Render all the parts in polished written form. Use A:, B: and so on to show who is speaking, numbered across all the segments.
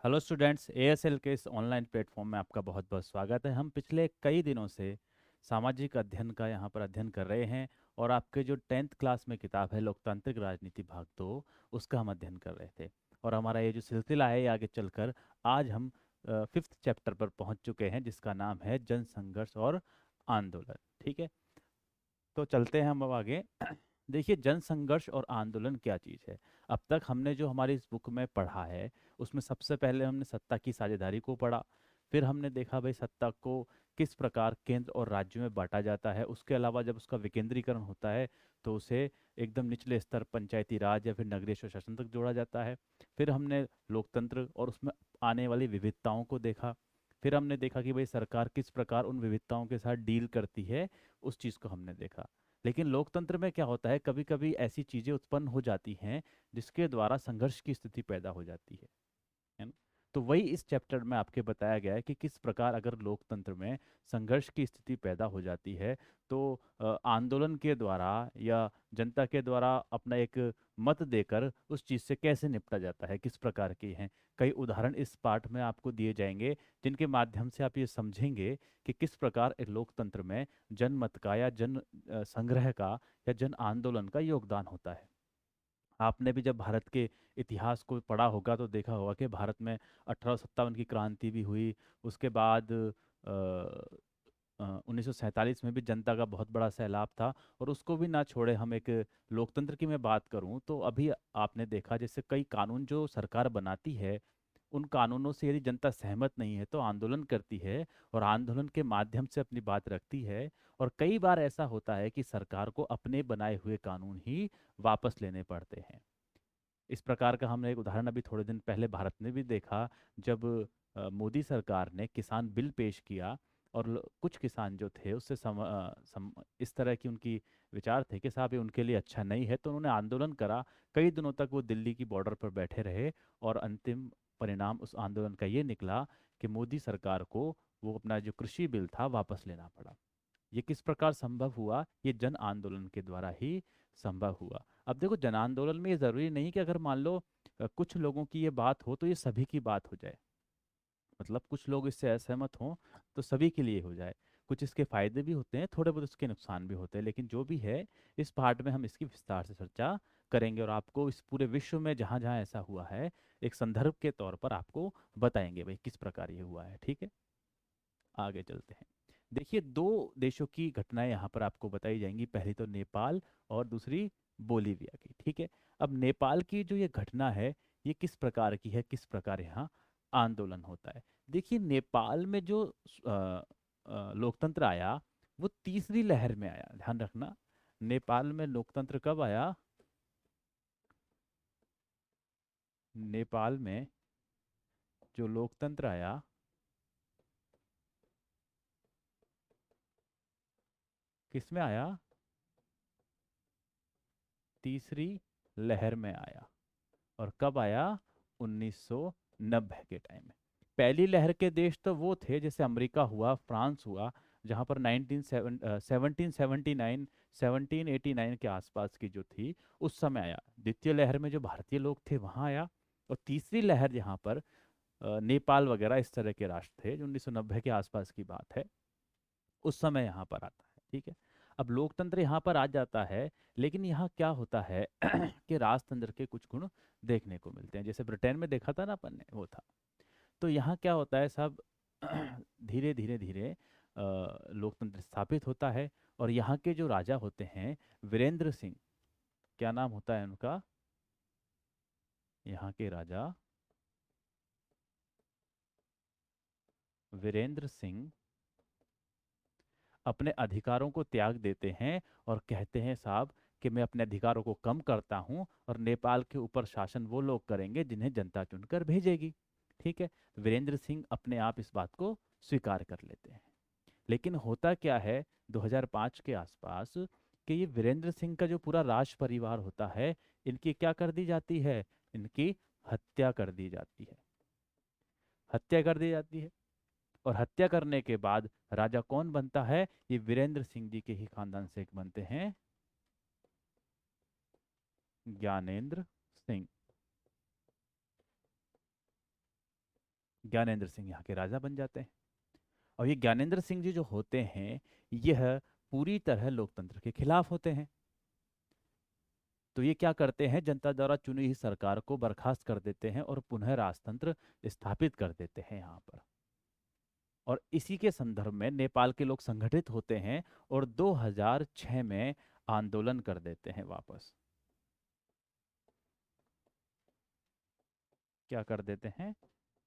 A: Hello students, ASL के इस online platform में आपका बहुत बहुत स्वागत है। हम पिछले कई दिनों से सामाजिक अध्ययन का यहाँ पर अध्ययन कर रहे हैं और आपके जो 10th क्लास में किताब है लोकतांत्रिक राजनीति भाग 2, उसका हम अध्ययन कर रहे थे। और हमारा ये जो सिलसिला है ये आगे चलकर आज हम 5th चैप्टर पर पहुँच चुके हैं, जिसका नाम है जन संघर्ष और आंदोलन। ठीक है, तो चलते हैं हम अब आगे। देखिए, जन संघर्ष और आंदोलन क्या चीज़ है। अब तक हमने जो हमारी इस बुक में पढ़ा है उसमें सबसे पहले हमने सत्ता की साझेदारी को पढ़ा। फिर हमने देखा भाई सत्ता को किस प्रकार केंद्र और राज्यों में बांटा जाता है। उसके अलावा जब उसका विकेंद्रीकरण होता है तो उसे एकदम निचले स्तर पंचायती राज या फिर नगरीय स्वशासन तक जोड़ा जाता है। फिर हमने लोकतंत्र और उसमें आने वाली विविधताओं को देखा। फिर हमने देखा कि भाई सरकार किस प्रकार उन विविधताओं के साथ डील करती है, उस चीज़ को हमने देखा। लेकिन लोकतंत्र में क्या होता है, कभी कभी ऐसी चीजें उत्पन्न हो जाती हैं जिसके द्वारा संघर्ष की स्थिति पैदा हो जाती है ना। तो वही इस चैप्टर में आपके बताया गया है कि किस प्रकार अगर लोकतंत्र में संघर्ष की स्थिति पैदा हो जाती है तो आंदोलन के द्वारा या जनता के द्वारा अपना एक मत देकर उस चीज से कैसे निपटा जाता है, किस प्रकार की हैं। कई उदाहरण इस पाठ में आपको दिए जाएंगे जिनके माध्यम से आप ये समझेंगे कि किस प्रकार एक लोकतंत्र में जनमत का या जन संग्रह का या जन आंदोलन का योगदान होता है। आपने भी जब भारत के इतिहास को पढ़ा होगा तो देखा होगा कि भारत में 1857 की क्रांति भी हुई। उसके बाद 1947 में भी जनता का बहुत बड़ा सैलाब था। और उसको भी ना छोड़े, हम एक लोकतंत्र की मैं बात करूं तो अभी आपने देखा जैसे कई कानून जो सरकार बनाती है, उन कानूनों से यदि जनता सहमत नहीं है तो आंदोलन करती है और आंदोलन के माध्यम से अपनी बात रखती है। और कई बार ऐसा होता है कि सरकार को अपने बनाए हुए कानून ही वापस लेने पड़ते हैं। इस प्रकार का हमने एक उदाहरण अभी थोड़े दिन पहले भारत में भी देखा, जब मोदी सरकार ने किसान बिल पेश किया और कुछ किसान जो थे उससे इस तरह की उनकी विचार थे कि साहब ये उनके लिए अच्छा नहीं है, तो उन्होंने आंदोलन करा। कई दिनों तक वो दिल्ली की बॉर्डर पर बैठे रहे और अंतिम परिणाम उस आंदोलन का ये निकला कि मोदी सरकार को वो अपना जो कृषि बिल था वापस लेना पड़ा। ये किस प्रकार संभव हुआ? ये जन आंदोलन के द्वारा ही संभव हुआ। अब देखो, जन आंदोलन में ये जरूरी नहीं कि अगर मान लो कुछ लोगों की ये बात हो तो ये सभी की बात हो जाए। मतलब कुछ लोग इससे असहमत हों तो सभी के लिए हो जाए। कुछ इसके फायदे भी होते हैं, थोड़े बहुत इसके नुकसान भी होते हैं, लेकिन जो भी है इस पार्ट में हम इसकी विस्तार से चर्चा करेंगे और आपको इस पूरे विश्व में जहाँ जहाँ ऐसा हुआ है एक संदर्भ के तौर पर आपको बताएंगे भाई किस प्रकार ये हुआ है। ठीक है, आगे चलते हैं। देखिए, दो देशों की घटनाएं यहाँ पर आपको बताई जाएंगी, पहली तो नेपाल और दूसरी बोलीविया की। ठीक है, अब नेपाल की जो ये घटना है ये किस प्रकार की है, किस प्रकार यहाँ आंदोलन होता है। देखिए, नेपाल में जो लोकतंत्र आया वो तीसरी लहर में आया। ध्यान रखना, नेपाल में लोकतंत्र कब आया? नेपाल में जो लोकतंत्र आया किस में आया? तीसरी लहर में आया। और कब आया? 1990 के टाइम में। पहली लहर के देश तो वो थे जैसे अमेरिका हुआ, फ्रांस हुआ, जहां पर 1779 1789 के आसपास की जो थी उस समय आया। द्वितीय लहर में जो भारतीय लोग थे वहां आया। और तीसरी लहर जहां पर नेपाल वगैरह इस तरह के राष्ट्र थे, जो 1990 के आसपास की बात है, उस समय यहाँ पर आता है। ठीक है, अब लोकतंत्र यहाँ पर आ जाता है। लेकिन यहाँ क्या होता है कि राजतंत्र के कुछ गुण देखने को मिलते हैं। जैसे ब्रिटेन में देखा था ना अपन ने, वो था। तो यहाँ क्या होता है सब धीरे धीरे धीरे लोकतंत्र स्थापित होता है। और यहाँ के जो राजा होते हैं, वीरेंद्र सिंह, क्या नाम होता है उनका? यहाँ के राजा वीरेंद्र सिंह अपने अधिकारों को त्याग देते हैं और कहते हैं साहब कि मैं अपने अधिकारों को कम करता हूं और नेपाल के ऊपर शासन वो लोग करेंगे जिन्हें जनता चुनकर भेजेगी। ठीक है, वीरेंद्र सिंह अपने आप इस बात को स्वीकार कर लेते हैं। लेकिन होता क्या है 2005 के आसपास कि ये वीरेंद्र सिंह का जो पूरा राज परिवार होता है, इनकी क्या कर दी जाती है? इनकी हत्या कर दी जाती है। हत्या कर दी जाती है। और हत्या करने के बाद राजा कौन बनता है? ये वीरेंद्र सिंह जी के ही खानदान से एक बनते हैं, ज्ञानेंद्र सिंह। ज्ञानेंद्र सिंह यहाँ के राजा बन जाते हैं। और ये ज्ञानेंद्र सिंह जी जो होते हैं, यह पूरी तरह लोकतंत्र के खिलाफ होते हैं। तो ये क्या करते हैं, जनता द्वारा चुनी हुई सरकार को बर्खास्त कर देते हैं और पुनः राजतंत्र स्थापित कर देते हैं यहाँ पर। और इसी के संदर्भ में नेपाल के लोग संगठित होते हैं और 2006 में आंदोलन कर देते हैं वापस। क्या कर देते हैं?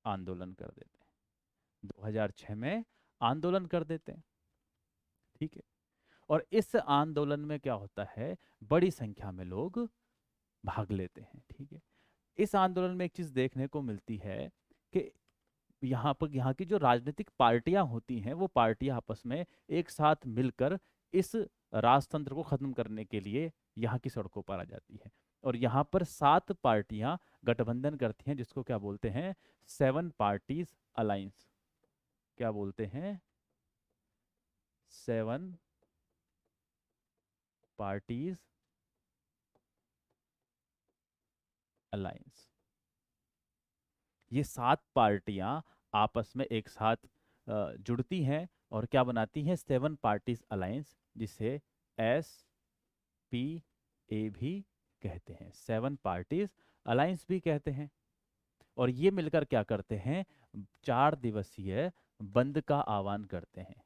A: आंदोलन कर देते हैं। 2006 में आंदोलन कर देते हैं। ठीक है। और इस आंदोलन में क्या होता है, बड़ी संख्या में लोग भाग लेते हैं। ठीक है। इस आंदोलन में एक चीज देखने को मिलती है कि यहाँ की जो राजनीतिक पार्टियां होती हैं, वो पार्टियां आपस में एक साथ मिलकर इस राजतंत्र को खत्म करने के लिए यहाँ की सड़कों पर आ जाती है। और यहाँ पर 7 पार्टियां गठबंधन करती हैं, जिसको क्या बोलते हैं? 7 पार्टीज अलायंस। क्या बोलते हैं? 7 पार्टीज अलायंस। ये 7 पार्टियां आपस में एक साथ जुड़ती हैं और क्या बनाती हैं? 7 पार्टीज अलायंस, जिसे SPA भी कहते हैं, 7 पार्टीज अलायंस भी कहते हैं। और ये मिलकर क्या करते हैं? 4 दिवसीय बंद का आह्वान करते हैं।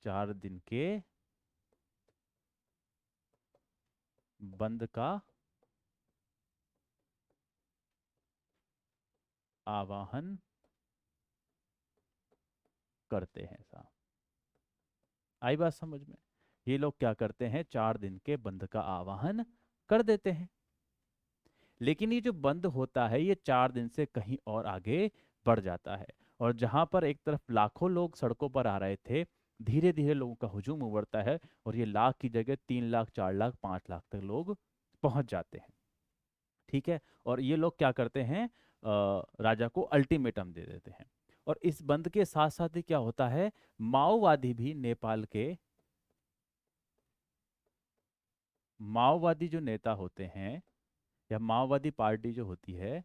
A: 4 दिन के बंद का आह्वान करते हैं साहब। आई बात समझ में? ये लोग क्या करते हैं? 4 दिन के बंद का आह्वान कर देते हैं। लेकिन ये जो बंद होता है, ये 4 दिन से कहीं और आगे बढ़ जाता है। और जहां पर एक तरफ लाखों लोग सड़कों पर आ रहे थे, धीरे धीरे लोगों का हुजूम उमड़ता है और ये लाख की जगह 3 लाख, 4 लाख, 5 लाख तक लोग पहुंच जाते हैं। ठीक है। और ये लोग क्या करते हैं? राजा को अल्टीमेटम दे देते हैं। और इस बंद के साथ साथ ही क्या होता है, माओवादी भी नेपाल के, माओवादी जो नेता होते हैं या माओवादी पार्टी जो होती है,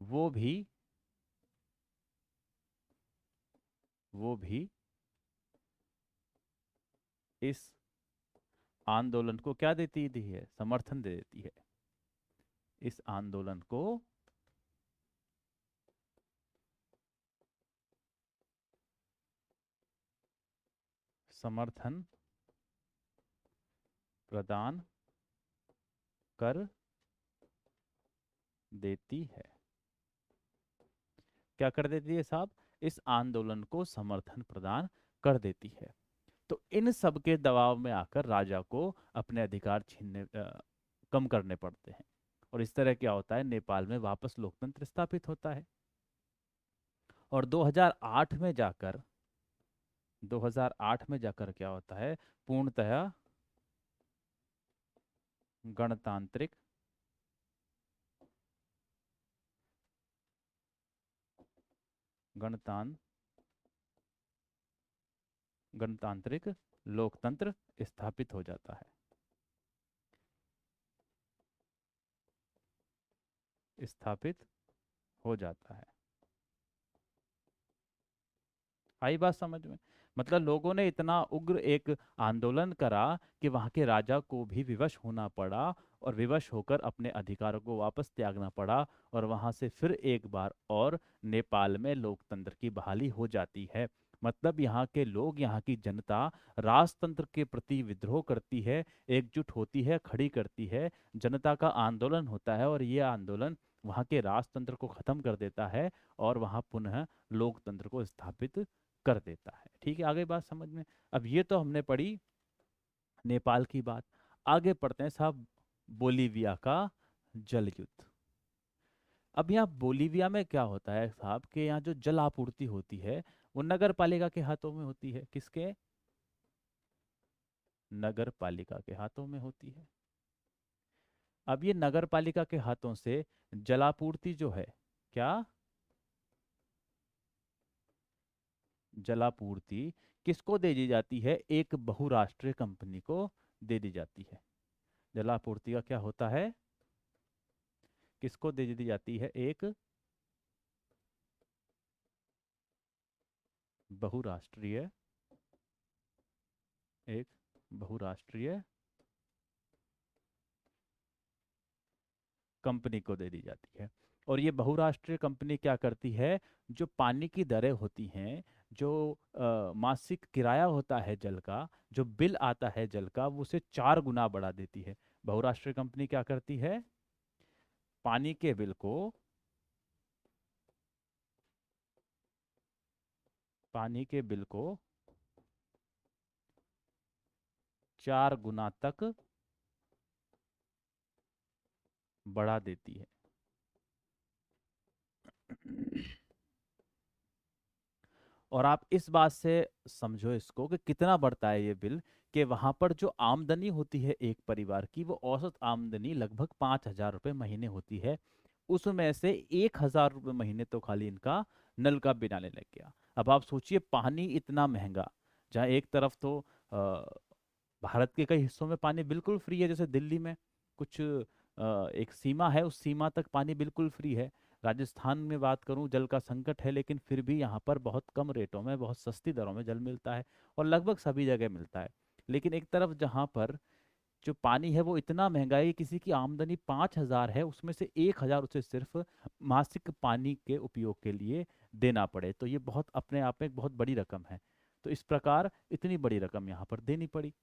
A: वो भी वो भी इस आंदोलन को क्या देती दी है? समर्थन दे देती है। इस आंदोलन को समर्थन प्रदान कर देती है। क्या कर देती है साहब? इस आंदोलन को समर्थन प्रदान कर देती है। तो इन सब के दबाव में आकर राजा को अपने अधिकार कम करने पड़ते हैं। और इस तरह क्या होता है, नेपाल में वापस लोकतंत्र स्थापित होता है। और 2008 में जाकर क्या होता है, पूर्णतः गणतांत्रिक गणतान गणतांत्रिक लोकतंत्र स्थापित हो जाता है। स्थापित हो जाता है। आई बात समझ में? मतलब लोगों ने इतना उग्र एक आंदोलन करा कि वहां के राजा को भी विवश होना पड़ा और विवश होकर अपने अधिकारों को वापस त्यागना पड़ा। और वहां से फिर एक बार और नेपाल में लोकतंत्र की बहाली हो जाती है। मतलब यहाँ के लोग, यहाँ की जनता राजतंत्र के प्रति विद्रोह करती है, एकजुट होती है, खड़ी करती है। जनता का आंदोलन होता है और ये आंदोलन वहाँ के राजतंत्र को खत्म कर देता है और वहाँ पुनः लोकतंत्र को स्थापित कर देता है। ठीक है, आगे बात समझ में? अब ये तो हमने पढ़ी नेपाल की बात। आगे पढ़ते हैं साहब बोलीविया का जल युद्ध। अब यहाँ बोलीविया में क्या होता है साहब, कि यहाँ जो जल आपूर्ति होती है वो नगर पालिका के हाथों में होती है। किसके? नगर पालिका के हाथों में होती है। अब ये नगर पालिका के हाथों से जलापूर्ति जो है, क्या जलापूर्ति किसको दे दी जाती है? एक बहुराष्ट्रीय कंपनी को दे दी जाती है। जलापूर्ति का क्या होता है? किसको दे दी जाती है? बहुराष्ट्रीय एक बहुराष्ट्रीय कंपनी को दे दी जाती है। और ये बहुराष्ट्रीय कंपनी क्या करती है? जो पानी की दरें होती हैं, जो मासिक किराया होता है जल का, जो बिल आता है जल का, वो उसे 4 गुना बढ़ा देती है। बहुराष्ट्रीय कंपनी क्या करती है? पानी के बिल को पानी के बिल को 4 गुना तक बढ़ा देती है। और आप इस बात से समझो इसको कि कितना बढ़ता है ये बिल, कि वहां पर जो आमदनी होती है एक परिवार की, वो औसत आमदनी लगभग 5,000 रुपये महीने होती है। उसमें से 1,000 रुपये महीने तो खाली इनका नल का बिल आने लग गया। अब आप सोचिए, पानी इतना महंगा, जहाँ एक तरफ तो भारत के कई हिस्सों में पानी बिल्कुल फ्री है, जैसे दिल्ली में कुछ एक सीमा है, उस सीमा तक पानी बिल्कुल फ्री है। राजस्थान में बात करूं, जल का संकट है, लेकिन फिर भी यहाँ पर बहुत कम रेटों में, बहुत सस्ती दरों में जल मिलता है, और लगभग सभी जगह मिलता है। लेकिन एक तरफ जहाँ पर जो पानी है वो इतना महंगा है कि किसी की आमदनी 5,000 है, उसमें से 1,000 उसे सिर्फ मासिक पानी के उपयोग के लिए देना पड़े, तो ये बहुत अपने आप में एक बहुत बड़ी रकम है। तो इस प्रकार इतनी बड़ी रकम यहाँ पर देनी पड़ी।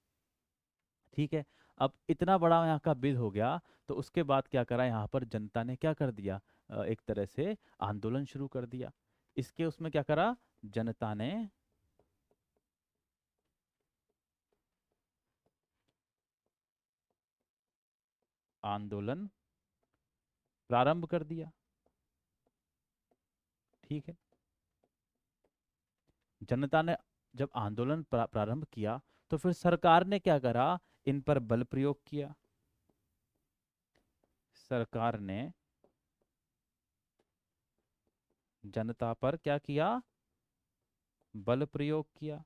A: ठीक है। अब इतना बड़ा यहाँ का बिल हो गया, तो उसके बाद क्या करा यहाँ पर जनता ने? क्या कर दिया? एक तरह से आंदोलन शुरू कर दिया। इसके उसमें क्या करा जनता ने? आंदोलन प्रारंभ कर दिया। ठीक है। जनता ने जब आंदोलन प्रारंभ किया, तो फिर सरकार ने क्या करा? इन पर बल प्रयोग किया। सरकार ने जनता पर क्या किया? बल प्रयोग किया।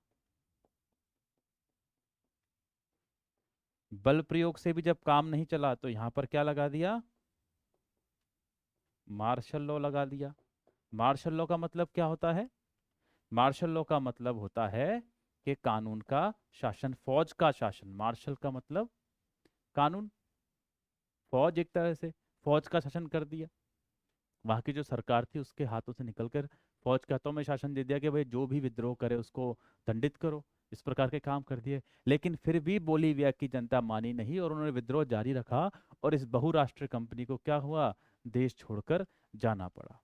A: बल प्रयोग से भी जब काम नहीं चला, तो यहां पर क्या लगा दिया? मार्शल लॉ लगा दिया। मार्शल लॉ का मतलब क्या होता है? मार्शल लॉ का मतलब होता है कि कानून का शासन, फौज का शासन। मार्शल का मतलब कानून, फौज, एक तरह से फौज का शासन कर दिया। वहां की जो सरकार थी उसके हाथों से निकलकर फौज के हाथों में शासन दे दिया कि भाई जो भी विद्रोह करे उसको दंडित करो। इस प्रकार के काम कर दिए। लेकिन फिर भी बोलीविया की जनता मानी नहीं, और उन्होंने विद्रोह जारी रखा, और इस बहुराष्ट्रीय कंपनी को क्या हुआ? देश छोड़कर जाना पड़ा।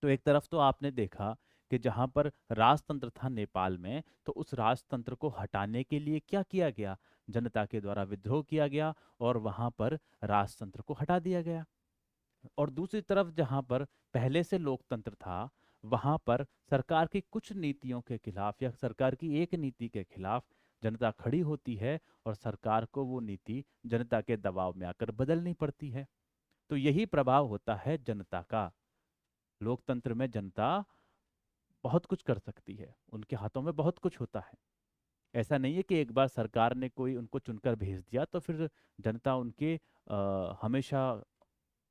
A: तो एक तरफ तो आपने देखा कि जहां पर राजतंत्र था नेपाल में, तो उस राजतंत्र को हटाने के लिए क्या किया गया? जनता के द्वारा विद्रोह किया गया, और वहां पर राजतंत्र को हटा दिया गया। और दूसरी तरफ जहां पर पहले से लोकतंत्र था, वहां पर सरकार की कुछ नीतियों के खिलाफ, या सरकार की एक नीति के खिलाफ जनता खड़ी होती है, और सरकार को वो नीति जनता के दबाव में आकर बदलनी पड़ती है। तो यही प्रभाव होता है जनता का। लोकतंत्र में जनता बहुत कुछ कर सकती है, उनके हाथों में बहुत कुछ होता है। ऐसा नहीं है कि एक बार सरकार ने कोई उनको चुनकर भेज दिया तो फिर जनता उनके हमेशा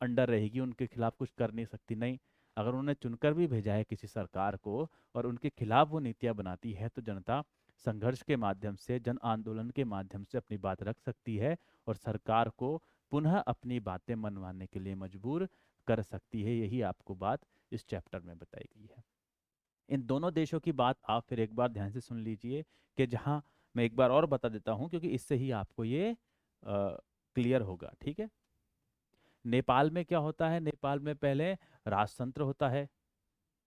A: अंडर रहेगी, उनके खिलाफ कुछ कर नहीं सकती। नहीं, अगर उन्होंने चुनकर भी भेजा है किसी सरकार को, और उनके खिलाफ वो नीतियां बनाती है, तो जनता संघर्ष के माध्यम से, जन आंदोलन के माध्यम से अपनी बात रख सकती है, और सरकार को पुनः अपनी बातें मनवाने के लिए मजबूर कर सकती है। यही आपको बात इस चैप्टर में बताई गई है। इन दोनों देशों की बात आप फिर एक बार ध्यान से सुन लीजिए, कि जहां मैं एक बार और बता देता हूं, क्योंकि इससे ही आपको ये क्लियर होगा। ठीक है। नेपाल में क्या होता है? नेपाल में पहले राजतंत्र होता है,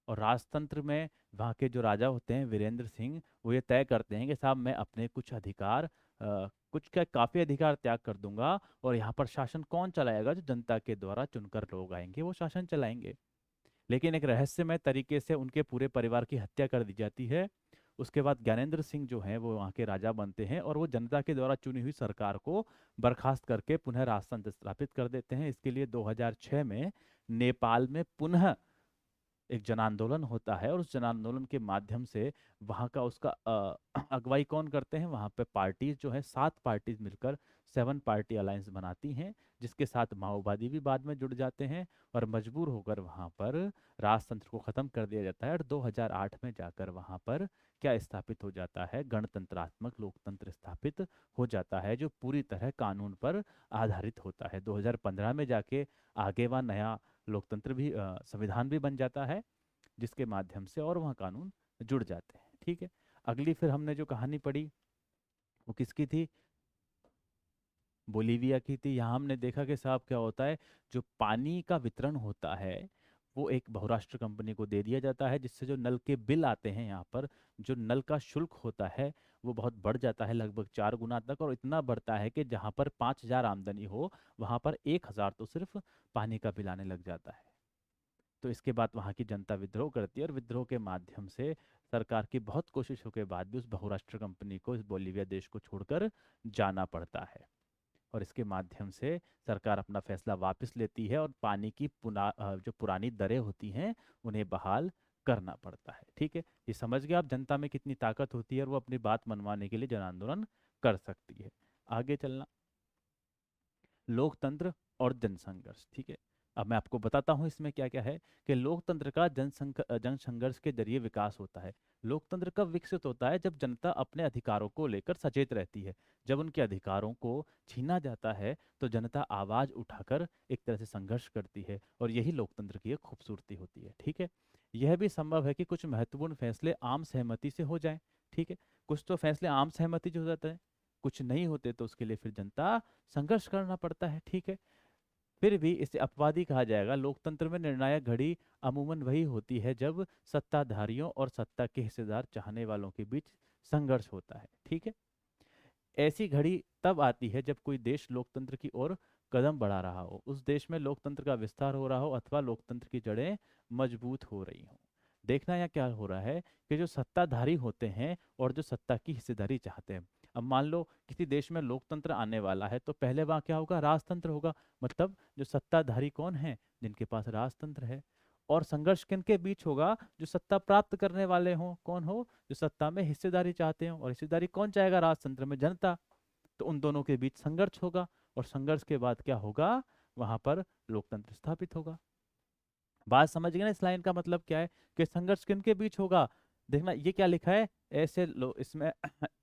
A: और राजतंत्र में वहाँ के जो राजा होते हैं, वीरेंद्र सिंह, वो ये तय करते हैं कि साहब मैं अपने कुछ अधिकार, कुछ क्या काफी अधिकार त्याग कर दूंगा, और यहाँ पर शासन कौन चलाएगा? जो जनता के द्वारा चुनकर लोग आएंगे वो शासन चलाएंगे। लेकिन एक रहस्यमय तरीके से उनके पूरे परिवार की हत्या कर दी जाती है। उसके बाद ज्ञानेंद्र सिंह जो हैं वो वहाँ के राजा बनते हैं, और वो जनता के द्वारा चुनी हुई सरकार को बर्खास्त करके पुनः राजतंत्र स्थापित कर देते हैं। इसके लिए 2006 में नेपाल में पुनः एक जन आंदोलन होता है और उस जन आंदोलन के माध्यम से वहाँ का उसका अगुवाई कौन करते हैं, वहाँ पे पार्टीज जो है 7 पार्टीज मिलकर 7 पार्टी अलायंस बनाती हैं, जिसके साथ माओवादी भी बाद में जुड़ जाते हैं और मजबूर होकर वहाँ पर राजतंत्र को खत्म कर दिया जाता है। और 2008 में जाकर वहाँ पर क्या स्थापित हो जाता है, गणतंत्रात्मक लोकतंत्र स्थापित हो जाता है, जो पूरी तरह कानून पर आधारित होता है। 2015 में जाके आगे वह नया लोकतंत्र भी संविधान भी बन जाता है, जिसके माध्यम से और वहाँ कानून जुड़ जाते हैं। ठीक है। अगली फिर हमने जो कहानी पढ़ी वो किसकी थी, बोलीविया की थी। यहाँ हमने देखा कि साहब क्या होता है, जो पानी का वितरण होता है वो एक बहुराष्ट्र कंपनी को दे दिया जाता है, जिससे जो नल के बिल आते हैं यहाँ पर, जो नल का शुल्क होता है वो बहुत बढ़ जाता है, लगभग 4 गुना तक। और इतना बढ़ता है कि जहाँ पर 5,000 आमदनी हो वहाँ पर 1,000 तो सिर्फ पानी का बिल आने लग जाता है। तो इसके बाद वहाँ की जनता विद्रोह करती है और विद्रोह के माध्यम से सरकार की बहुत कोशिशों के बाद भी उस बहुराष्ट्र कंपनी को इस बोलीविया देश को छोड़कर जाना पड़ता है। और इसके माध्यम से सरकार अपना फैसला वापस लेती है और पानी की जो पुरानी दरें होती हैं उन्हें बहाल करना पड़ता है। ठीक है, ये समझ गए आप जनता में कितनी ताकत होती है और वो अपनी बात मनवाने के लिए जन आंदोलन कर सकती है। आगे चलना, लोकतंत्र और जनसंघर्ष। ठीक है, अब मैं आपको बताता हूँ इसमें क्या क्या है कि लोकतंत्र का जनसंघर्ष के जरिए विकास होता है। लोकतंत्र कब विकसित होता है, जब जनता अपने अधिकारों को लेकर सचेत रहती है। जब उनके अधिकारों को छीना जाता है तो जनता आवाज उठाकर एक तरह से संघर्ष करती है, और यही लोकतंत्र की एक खूबसूरती होती है। ठीक है, यह भी संभव है कि कुछ महत्वपूर्ण फैसले आम सहमति से हो जाएं। ठीक है, कुछ तो फैसले आम सहमति से हो जाते हैं, कुछ नहीं होते तो उसके लिए फिर जनता संघर्ष करना पड़ता है। ठीक है, फिर भी इसे अपवादी कहा जाएगा। लोकतंत्र में निर्णायक घड़ी अमूमन वही होती है जब सत्ताधारियों और सत्ता के हिस्सेदार चाहने वालों के बीच संघर्ष होता है। ठीक है, ऐसी घड़ी तब आती है जब कोई देश लोकतंत्र की ओर कदम बढ़ा रहा हो, उस देश में लोकतंत्र का विस्तार हो रहा हो अथवा लोकतंत्र की जड़ें मजबूत हो रही हों। देखना यहाँ क्या हो रहा है कि जो सत्ताधारी होते हैं और जो सत्ता की हिस्सेदारी चाहते हैं, अब मान लो किसी देश में लोकतंत्र आने वाला है तो पहले वहाँ क्या होगा, राजतंत्र होगा। मतलब जो सत्ताधारी कौन है, जिनके पास राजतंत्र है। और संघर्ष किनके बीच होगा, जो सत्ता प्राप्त करने वाले हों, कौन हो, जो सत्ता में हिस्सेदारी चाहते हो। और हिस्सेदारी कौन चाहेगा राजतंत्र में, जनता। तो उन दोनों के बीच संघर्ष होगा, और संघर्ष के बाद क्या होगा, वहां पर लोकतंत्र स्थापित होगा। बात समझ गए ना, इस लाइन का मतलब क्या है कि संघर्ष किनके बीच होगा। देखना ये क्या लिखा है, ऐसे लो इसमें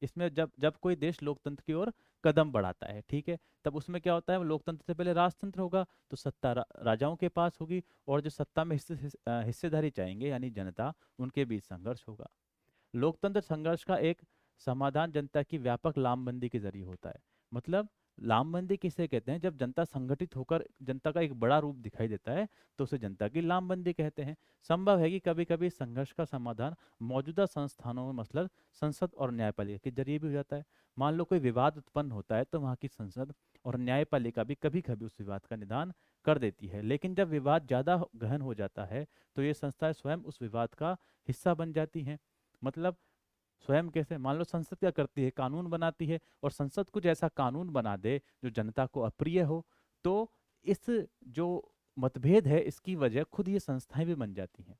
A: इसमें जब जब कोई देश लोकतंत्र की ओर कदम बढ़ाता है, ठीक है, तब उसमें क्या होता है, लोकतंत्र से पहले राजतंत्र होगा, तो सत्ता राजाओं के पास होगी, और जो सत्ता में हिस्सेदारी चाहेंगे यानी जनता, उनके बीच संघर्ष होगा। लोकतंत्र संघर्ष का एक समाधान जनता की व्यापक लामबंदी के जरिए होता है। मतलब लामबंदी किसे कहते हैं, जब जनता संगठित होकर जनता का एक बड़ा रूप दिखाई देता है तो उसे जनता की लामबंदी कहते हैं। संभव है कि कभी कभी संघर्ष का समाधान मौजूदा संस्थानों में, मतलब संसद और न्यायपालिका के जरिए भी हो जाता है। मान लो कोई विवाद उत्पन्न होता है तो वहाँ की संसद और न्यायपालिका भी कभी कभी उस विवाद का निदान कर देती है। लेकिन जब विवाद ज्यादा गहन हो जाता है तो ये संस्थाएं स्वयं उस विवाद का हिस्सा बन जाती हैं। मतलब स्वयं कैसे, मान लो संसद क्या करती है, कानून बनाती है, और संसद कुछ ऐसा कानून बना दे जो जनता को अप्रिय हो, तो इस जो मतभेद है इसकी वजह खुद ये संस्थाएं भी बन जाती हैं।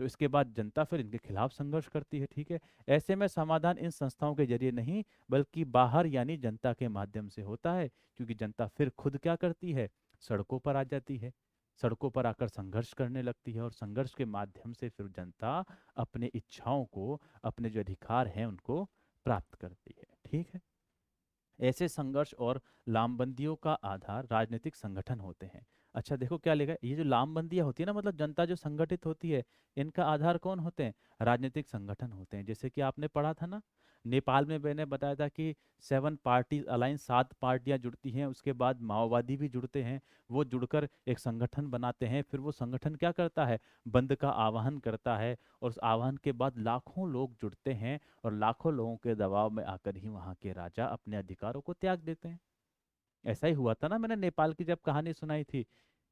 A: तो इसके बाद जनता फिर इनके खिलाफ संघर्ष करती है। ठीक है, ऐसे में समाधान इन संस्थाओं के जरिए नहीं बल्कि बाहर यानी जनता के माध्यम से होता है, क्योंकि जनता फिर खुद क्या करती है, सड़कों पर आ जाती है, सड़कों पर आकर संघर्ष करने लगती है, और संघर्ष के माध्यम से फिर जनता अपने इच्छाओं को, अपने जो अधिकार हैं उनको प्राप्त करती है। ठीक है, ऐसे संघर्ष और लामबंदियों का आधार राजनीतिक संगठन होते हैं। अच्छा देखो क्या लिखा है, ये जो लामबंदियां होती है ना, मतलब जनता जो संगठित होती है, इनका आधार कौन होते हैं, राजनीतिक संगठन होते हैं। जैसे कि आपने पढ़ा था ना, नेपाल में मैंने बताया था कि 7 पार्टी अलायंस, 7 पार्टियां जुड़ती हैं, उसके बाद माओवादी भी जुड़ते हैं। वो जुड़कर एक संगठन बनाते हैं, फिर वो संगठन क्या करता है, बंद का आह्वान करता है, और उस आह्वान के बाद लाखों लोग जुड़ते हैं, और लाखों लोगों के दबाव में आकर ही वहाँ के राजा अपने अधिकारों को त्याग देते हैं। ऐसा ही हुआ था ना, मैंने नेपाल की जब कहानी सुनाई थी,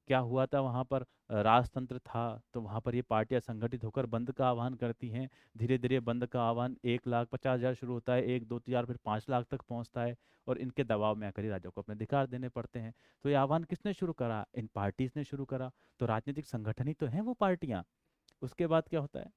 A: क्या हुआ था वहां पर, राजतंत्र था, तो वहां पर ये पार्टियां संगठित होकर बंद का आह्वान करती हैं। धीरे धीरे बंद का आह्वान 1,50,000 शुरू होता है, 1, 2, 4 फिर 5 लाख तक पहुंचता है, और इनके दबाव में आकर ही राजा को अपने अधिकार देने पड़ते हैं। तो ये आह्वान किसने शुरू करा, इन पार्टीज ने शुरू करा। तो राजनीतिक संगठन ही तो है वो पार्टियां। उसके बाद क्या होता है?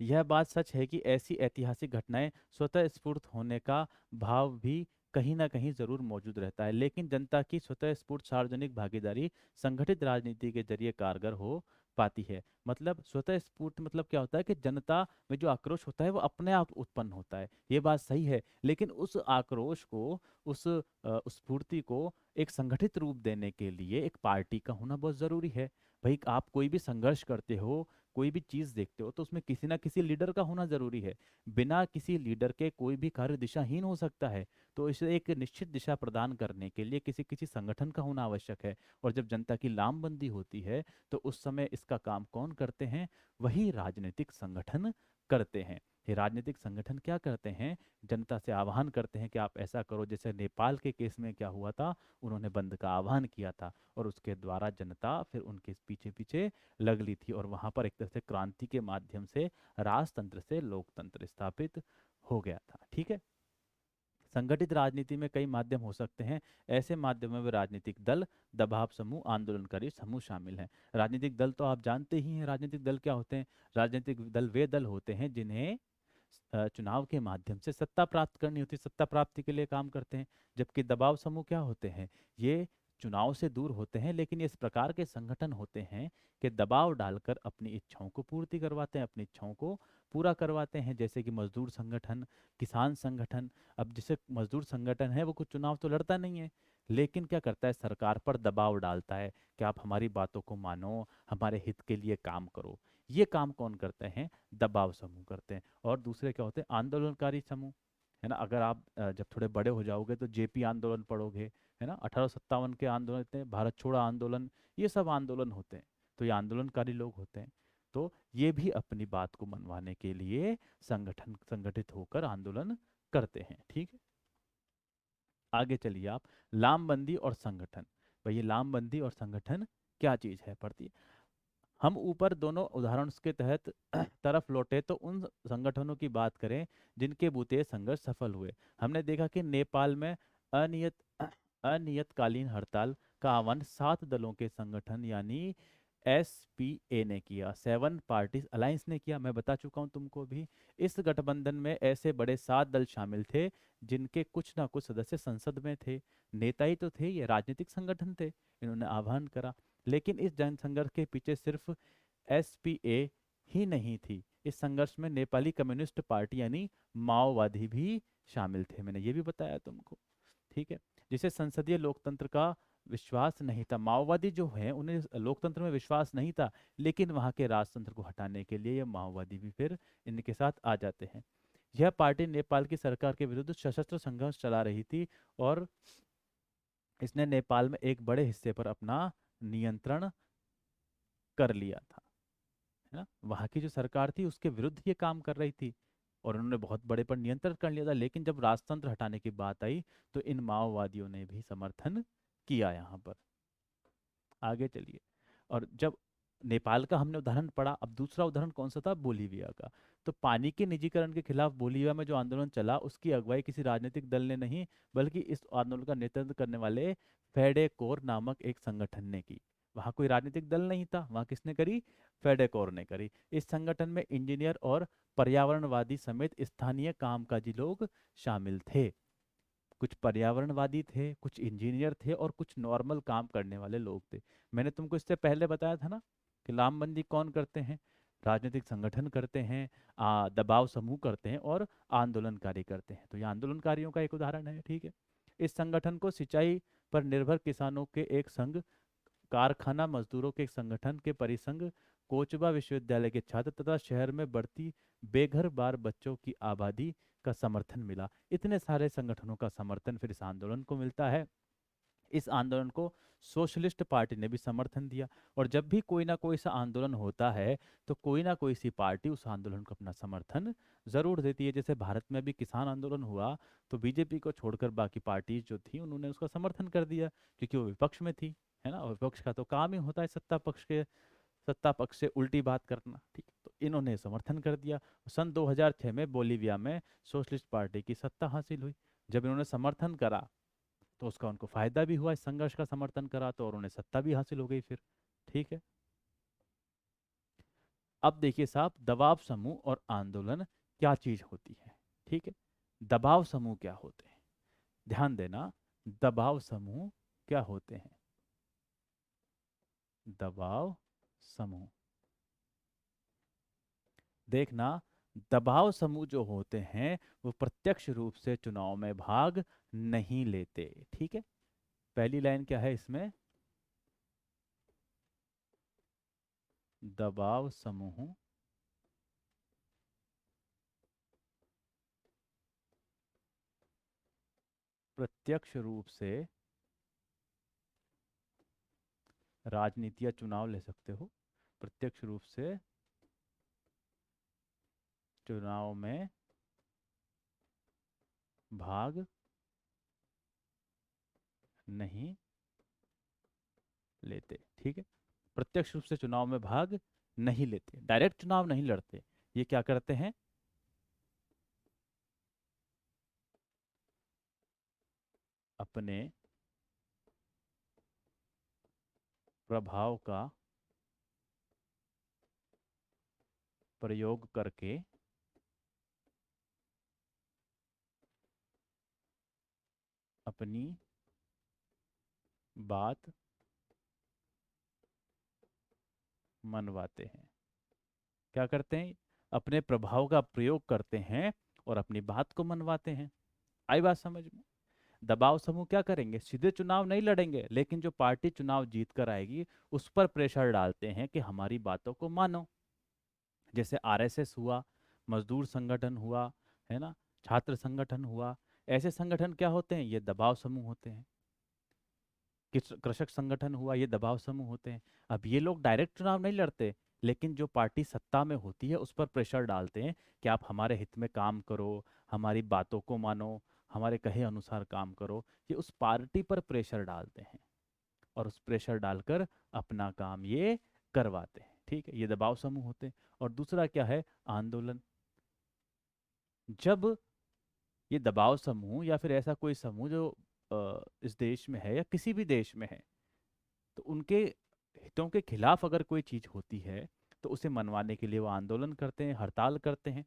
A: यह बात सच है कि ऐसी ऐतिहासिक घटनाएं स्वतः स्फूर्त होने का भाव भी कहीं ना कहीं जरूर मौजूद रहता है, लेकिन जनता की स्वतः स्फूर्त सार्वजनिक भागीदारी संगठित राजनीति के जरिए कारगर हो पाती है। मतलब स्वतः स्फूर्त मतलब क्या होता है कि जनता में जो आक्रोश होता है वो अपने आप उत्पन्न होता है, ये बात सही है, लेकिन उस आक्रोश को, उस स्फूर्ति को एक संगठित रूप देने के लिए एक पार्टी का होना बहुत जरूरी है। भाई आप कोई भी संघर्ष करते हो, कोई भी चीज देखते हो, तो उसमें किसी ना किसी लीडर का होना जरूरी है। बिना किसी लीडर के कोई भी कार्य दिशाहीन हो सकता है। तो इसे एक निश्चित दिशा प्रदान करने के लिए किसी किसी संगठन का होना आवश्यक है। और जब जनता की लामबंदी होती है तो उस समय इसका काम कौन करते हैं? वही राजनीतिक संगठन करते हैं। ये राजनीतिक संगठन क्या करते हैं? जनता से आह्वान करते हैं कि आप ऐसा करो। जैसे नेपाल के केस में क्या हुआ था, उन्होंने बंद का आह्वान किया था और उसके द्वारा जनता फिर उनके पीछे पीछे लग ली थी, और वहां पर एक तरह से क्रांति के माध्यम से राजतंत्र से लोकतंत्र स्थापित हो गया था। ठीक है। संगठित राजनीति में कई माध्यम हो सकते हैं। ऐसे माध्यमों में राजनीतिक दल, दबाव समूह, आंदोलनकारी समूह शामिल हैं। राजनीतिक दल तो आप जानते ही हैं, राजनीतिक दल क्या होते हैं? राजनीतिक दल वे दल होते हैं जिन्हें चुनाव के माध्यम से सत्ता प्राप्त करनी होती है, सत्ता प्राप्ति के लिए काम करते हैं। जबकि दबाव समूह क्या होते हैं? ये चुनाव से दूर होते हैं, लेकिन ये इस प्रकार के संगठन होते हैं कि दबाव डालकर अपनी इच्छाओं को पूर्ति करवाते हैं, अपनी इच्छाओं को पूरा करवाते हैं। जैसे कि मजदूर संगठन, किसान संगठन। अब जैसे मजदूर संगठन है, वो कुछ चुनाव तो लड़ता नहीं है, लेकिन क्या करता है? सरकार पर दबाव डालता है कि आप हमारी बातों को मानो, हमारे हित के लिए काम करो। ये काम कौन करते हैं? दबाव समूह करते हैं। और दूसरे क्या होते हैं? आंदोलनकारी समूह। है ना? अगर आप जब थोड़े बड़े हो जाओगे तो जेपी आंदोलन पढ़ोगे, है ना? 1857 के आंदोलन थे, भारत छोड़ो आंदोलन, ये सब आंदोलन होते हैं। तो ये आंदोलनकारी लोग होते हैं। तो ये भी अपनी बात को मनवाने के लिए संगठन संगठित होकर आंदोलन करते हैं। ठीक है। आगे चलिए आप। लामबंदी और संगठन। भाई ये लामबंदी और संगठन क्या चीज है? पढ़ती। हम ऊपर दोनों उदाहरणों के तहत तरफ लौटे तो उन संगठनों की बात करें जिनके बूते संघर्ष सफल हुए। हमने देखा कि नेपाल में अनियत अनियतकालीन हड़ताल का आह्वान 7 दलों के संगठन यानी एसपीए ने किया, 7 पार्टीज अलायंस ने किया। मैं बता चुका हूं तुमको भी। इस गठबंधन में ऐसे बड़े 7 दल शामिल थे जिनके कुछ ना कुछ सदस्य संसद में थे। नेता ही तो थे, ये राजनीतिक संगठन थे। इन्होंने आह्वान करा। लेकिन इस जनसंघर्ष के पीछे सिर्फ एसपीए ही नहीं थी। इस संघर्ष में नेपाली कम्युनिस्ट पार्टी यानी माओवादी भी शामिल थे, मैंने ये भी बताया तुमको। ठीक है। जिसे संसदीय लोकतंत्र का विश्वास नहीं था। माओवादी जो है उन्हें लोकतंत्र में विश्वास नहीं था, लेकिन वहां के राजतंत्र को हटाने के लिए ये माओवादी भी फिर इनके साथ आ जाते हैं। यह पार्टी नेपाल की सरकार के विरुद्ध सशस्त्र संघर्ष चला रही थी और इसने नेपाल में एक बड़े हिस्से पर अपना नियंत्रण कर लिया था। है ना? वहां की जो सरकार थी उसके विरुद्ध ये काम कर रही थी और उन्होंने बहुत बड़े पर नियंत्रण कर लिया था। लेकिन जब राजतंत्र हटाने की बात आई तो इन माओवादियों ने भी समर्थन किया यहाँ पर। आगे चलिए। और जब नेपाल का हमने उदाहरण पढ़ा, अब दूसरा उदाहरण कौन सा था? बोलीविया का। तो पानी के निजीकरण के खिलाफ बोलीविया में जो आंदोलन चला उसकी अगुवाई किसी राजनीतिक दल ने नहीं, बल्कि इस आंदोलन का नेतृत्व करने वाले फेडेकोर नामक एक संगठन ने की। वहां कोई राजनीतिक दल नहीं था, वहां किसने करी? फेडेकोर ने करी। इस संगठन में इंजीनियर और पर्यावरणवादी समेत स्थानीय कामकाजी लोग शामिल थे। कुछ पर्यावरणवादी थे, कुछ इंजीनियर थे और कुछ नॉर्मल काम करने वाले लोग थे। मैंने तुमको इससे पहले बताया था ना कि लामबंदी कौन करते हैं? राजनीतिक संगठन करते हैं, दबाव समूह करते हैं और आंदोलनकारी करते हैं। तो ये आंदोलनकारियों का एक उदाहरण है। ठीक है। इस संगठन को सिंचाई पर निर्भर किसानों के एक संघ, कारखाना मजदूरों के एक संगठन के परिसंघ, कोचबा विश्वविद्यालय के छात्र तथा शहर में बढ़ती बेघर बार बच्चों की आबादी का समर्थन मिला। इतने सारे संगठनों का समर्थन फिर इस आंदोलन को मिलता है। इस आंदोलन को सोशलिस्ट पार्टी ने भी समर्थन दिया। और जब भी कोई ना कोई सा आंदोलन होता है तो कोई ना कोई सी पार्टी उस आंदोलन को अपना समर्थन जरूर देती है। जैसे भारत में भी किसान आंदोलन हुआ तो बीजेपी को छोड़कर बाकी पार्टी जो थी उन्होंने उसका समर्थन कर दिया, क्योंकि वो विपक्ष में थी। है ना? और विपक्ष का तो काम ही होता है सत्ता पक्ष से उल्टी बात करना। ठीक है, तो इन्होंने समर्थन कर दिया। सन 2006 में बोलीविया में सोशलिस्ट पार्टी की सत्ता हासिल हुई। जब इन्होंने समर्थन करा तो उसका उनको फायदा भी हुआ, इस संघर्ष का समर्थन करा तो, और उन्हें सत्ता भी हासिल हो गई फिर। ठीक है। अब देखिए साहब, दबाव समूह और आंदोलन क्या चीज होती है। ठीक है, दबाव समूह क्या होते हैं, ध्यान देना। दबाव समूह क्या होते हैं? दबाव समूह, देखना, दबाव समूह जो होते हैं वो प्रत्यक्ष रूप से चुनाव में भाग नहीं लेते। ठीक है, पहली लाइन क्या है इसमें? दबाव समूह प्रत्यक्ष रूप से राजनीति या चुनाव ले सकते हो, प्रत्यक्ष रूप से चुनाव में भाग नहीं लेते। ठीक है, प्रत्यक्ष रूप से चुनाव में भाग नहीं लेते, डायरेक्ट चुनाव नहीं लड़ते। ये क्या करते हैं? अपने प्रभाव का प्रयोग करके अपनी बात मनवाते हैं। क्या करते हैं? अपने प्रभाव का प्रयोग करते हैं और अपनी बात को मनवाते हैं। आई बात समझ में? दबाव समूह क्या करेंगे? सीधे चुनाव नहीं लड़ेंगे, लेकिन जो पार्टी चुनाव जीत कर आएगी उस पर प्रेशर डालते हैं कि हमारी बातों को मानो। जैसे आरएसएस हुआ, मजदूर संगठन हुआ, है ना, छात्र संगठन हुआ। ऐसे संगठन क्या होते हैं? ये दबाव समूह होते हैं। कृषक संगठन हुआ, ये दबाव समूह होते हैं। अब ये लोग डायरेक्ट चुनाव नहीं लड़ते, लेकिन जो पार्टी सत्ता में होती है उस पर प्रेशर डालते हैं कि आप हमारे हित में काम करो, हमारी बातों को मानो, हमारे कहे अनुसार काम करो। ये उस पार्टी पर प्रेशर डालते हैं और उस प्रेशर डालकर अपना काम ये करवाते हैं। ठीक है, ये दबाव समूह होते हैं। और दूसरा क्या है? आंदोलन। जब ये दबाव समूह या फिर ऐसा कोई समूह जो इस देश में है या किसी भी देश में है, तो उनके हितों के खिलाफ अगर कोई चीज होती है तो उसे मनवाने के लिए वो आंदोलन करते हैं, हड़ताल करते हैं।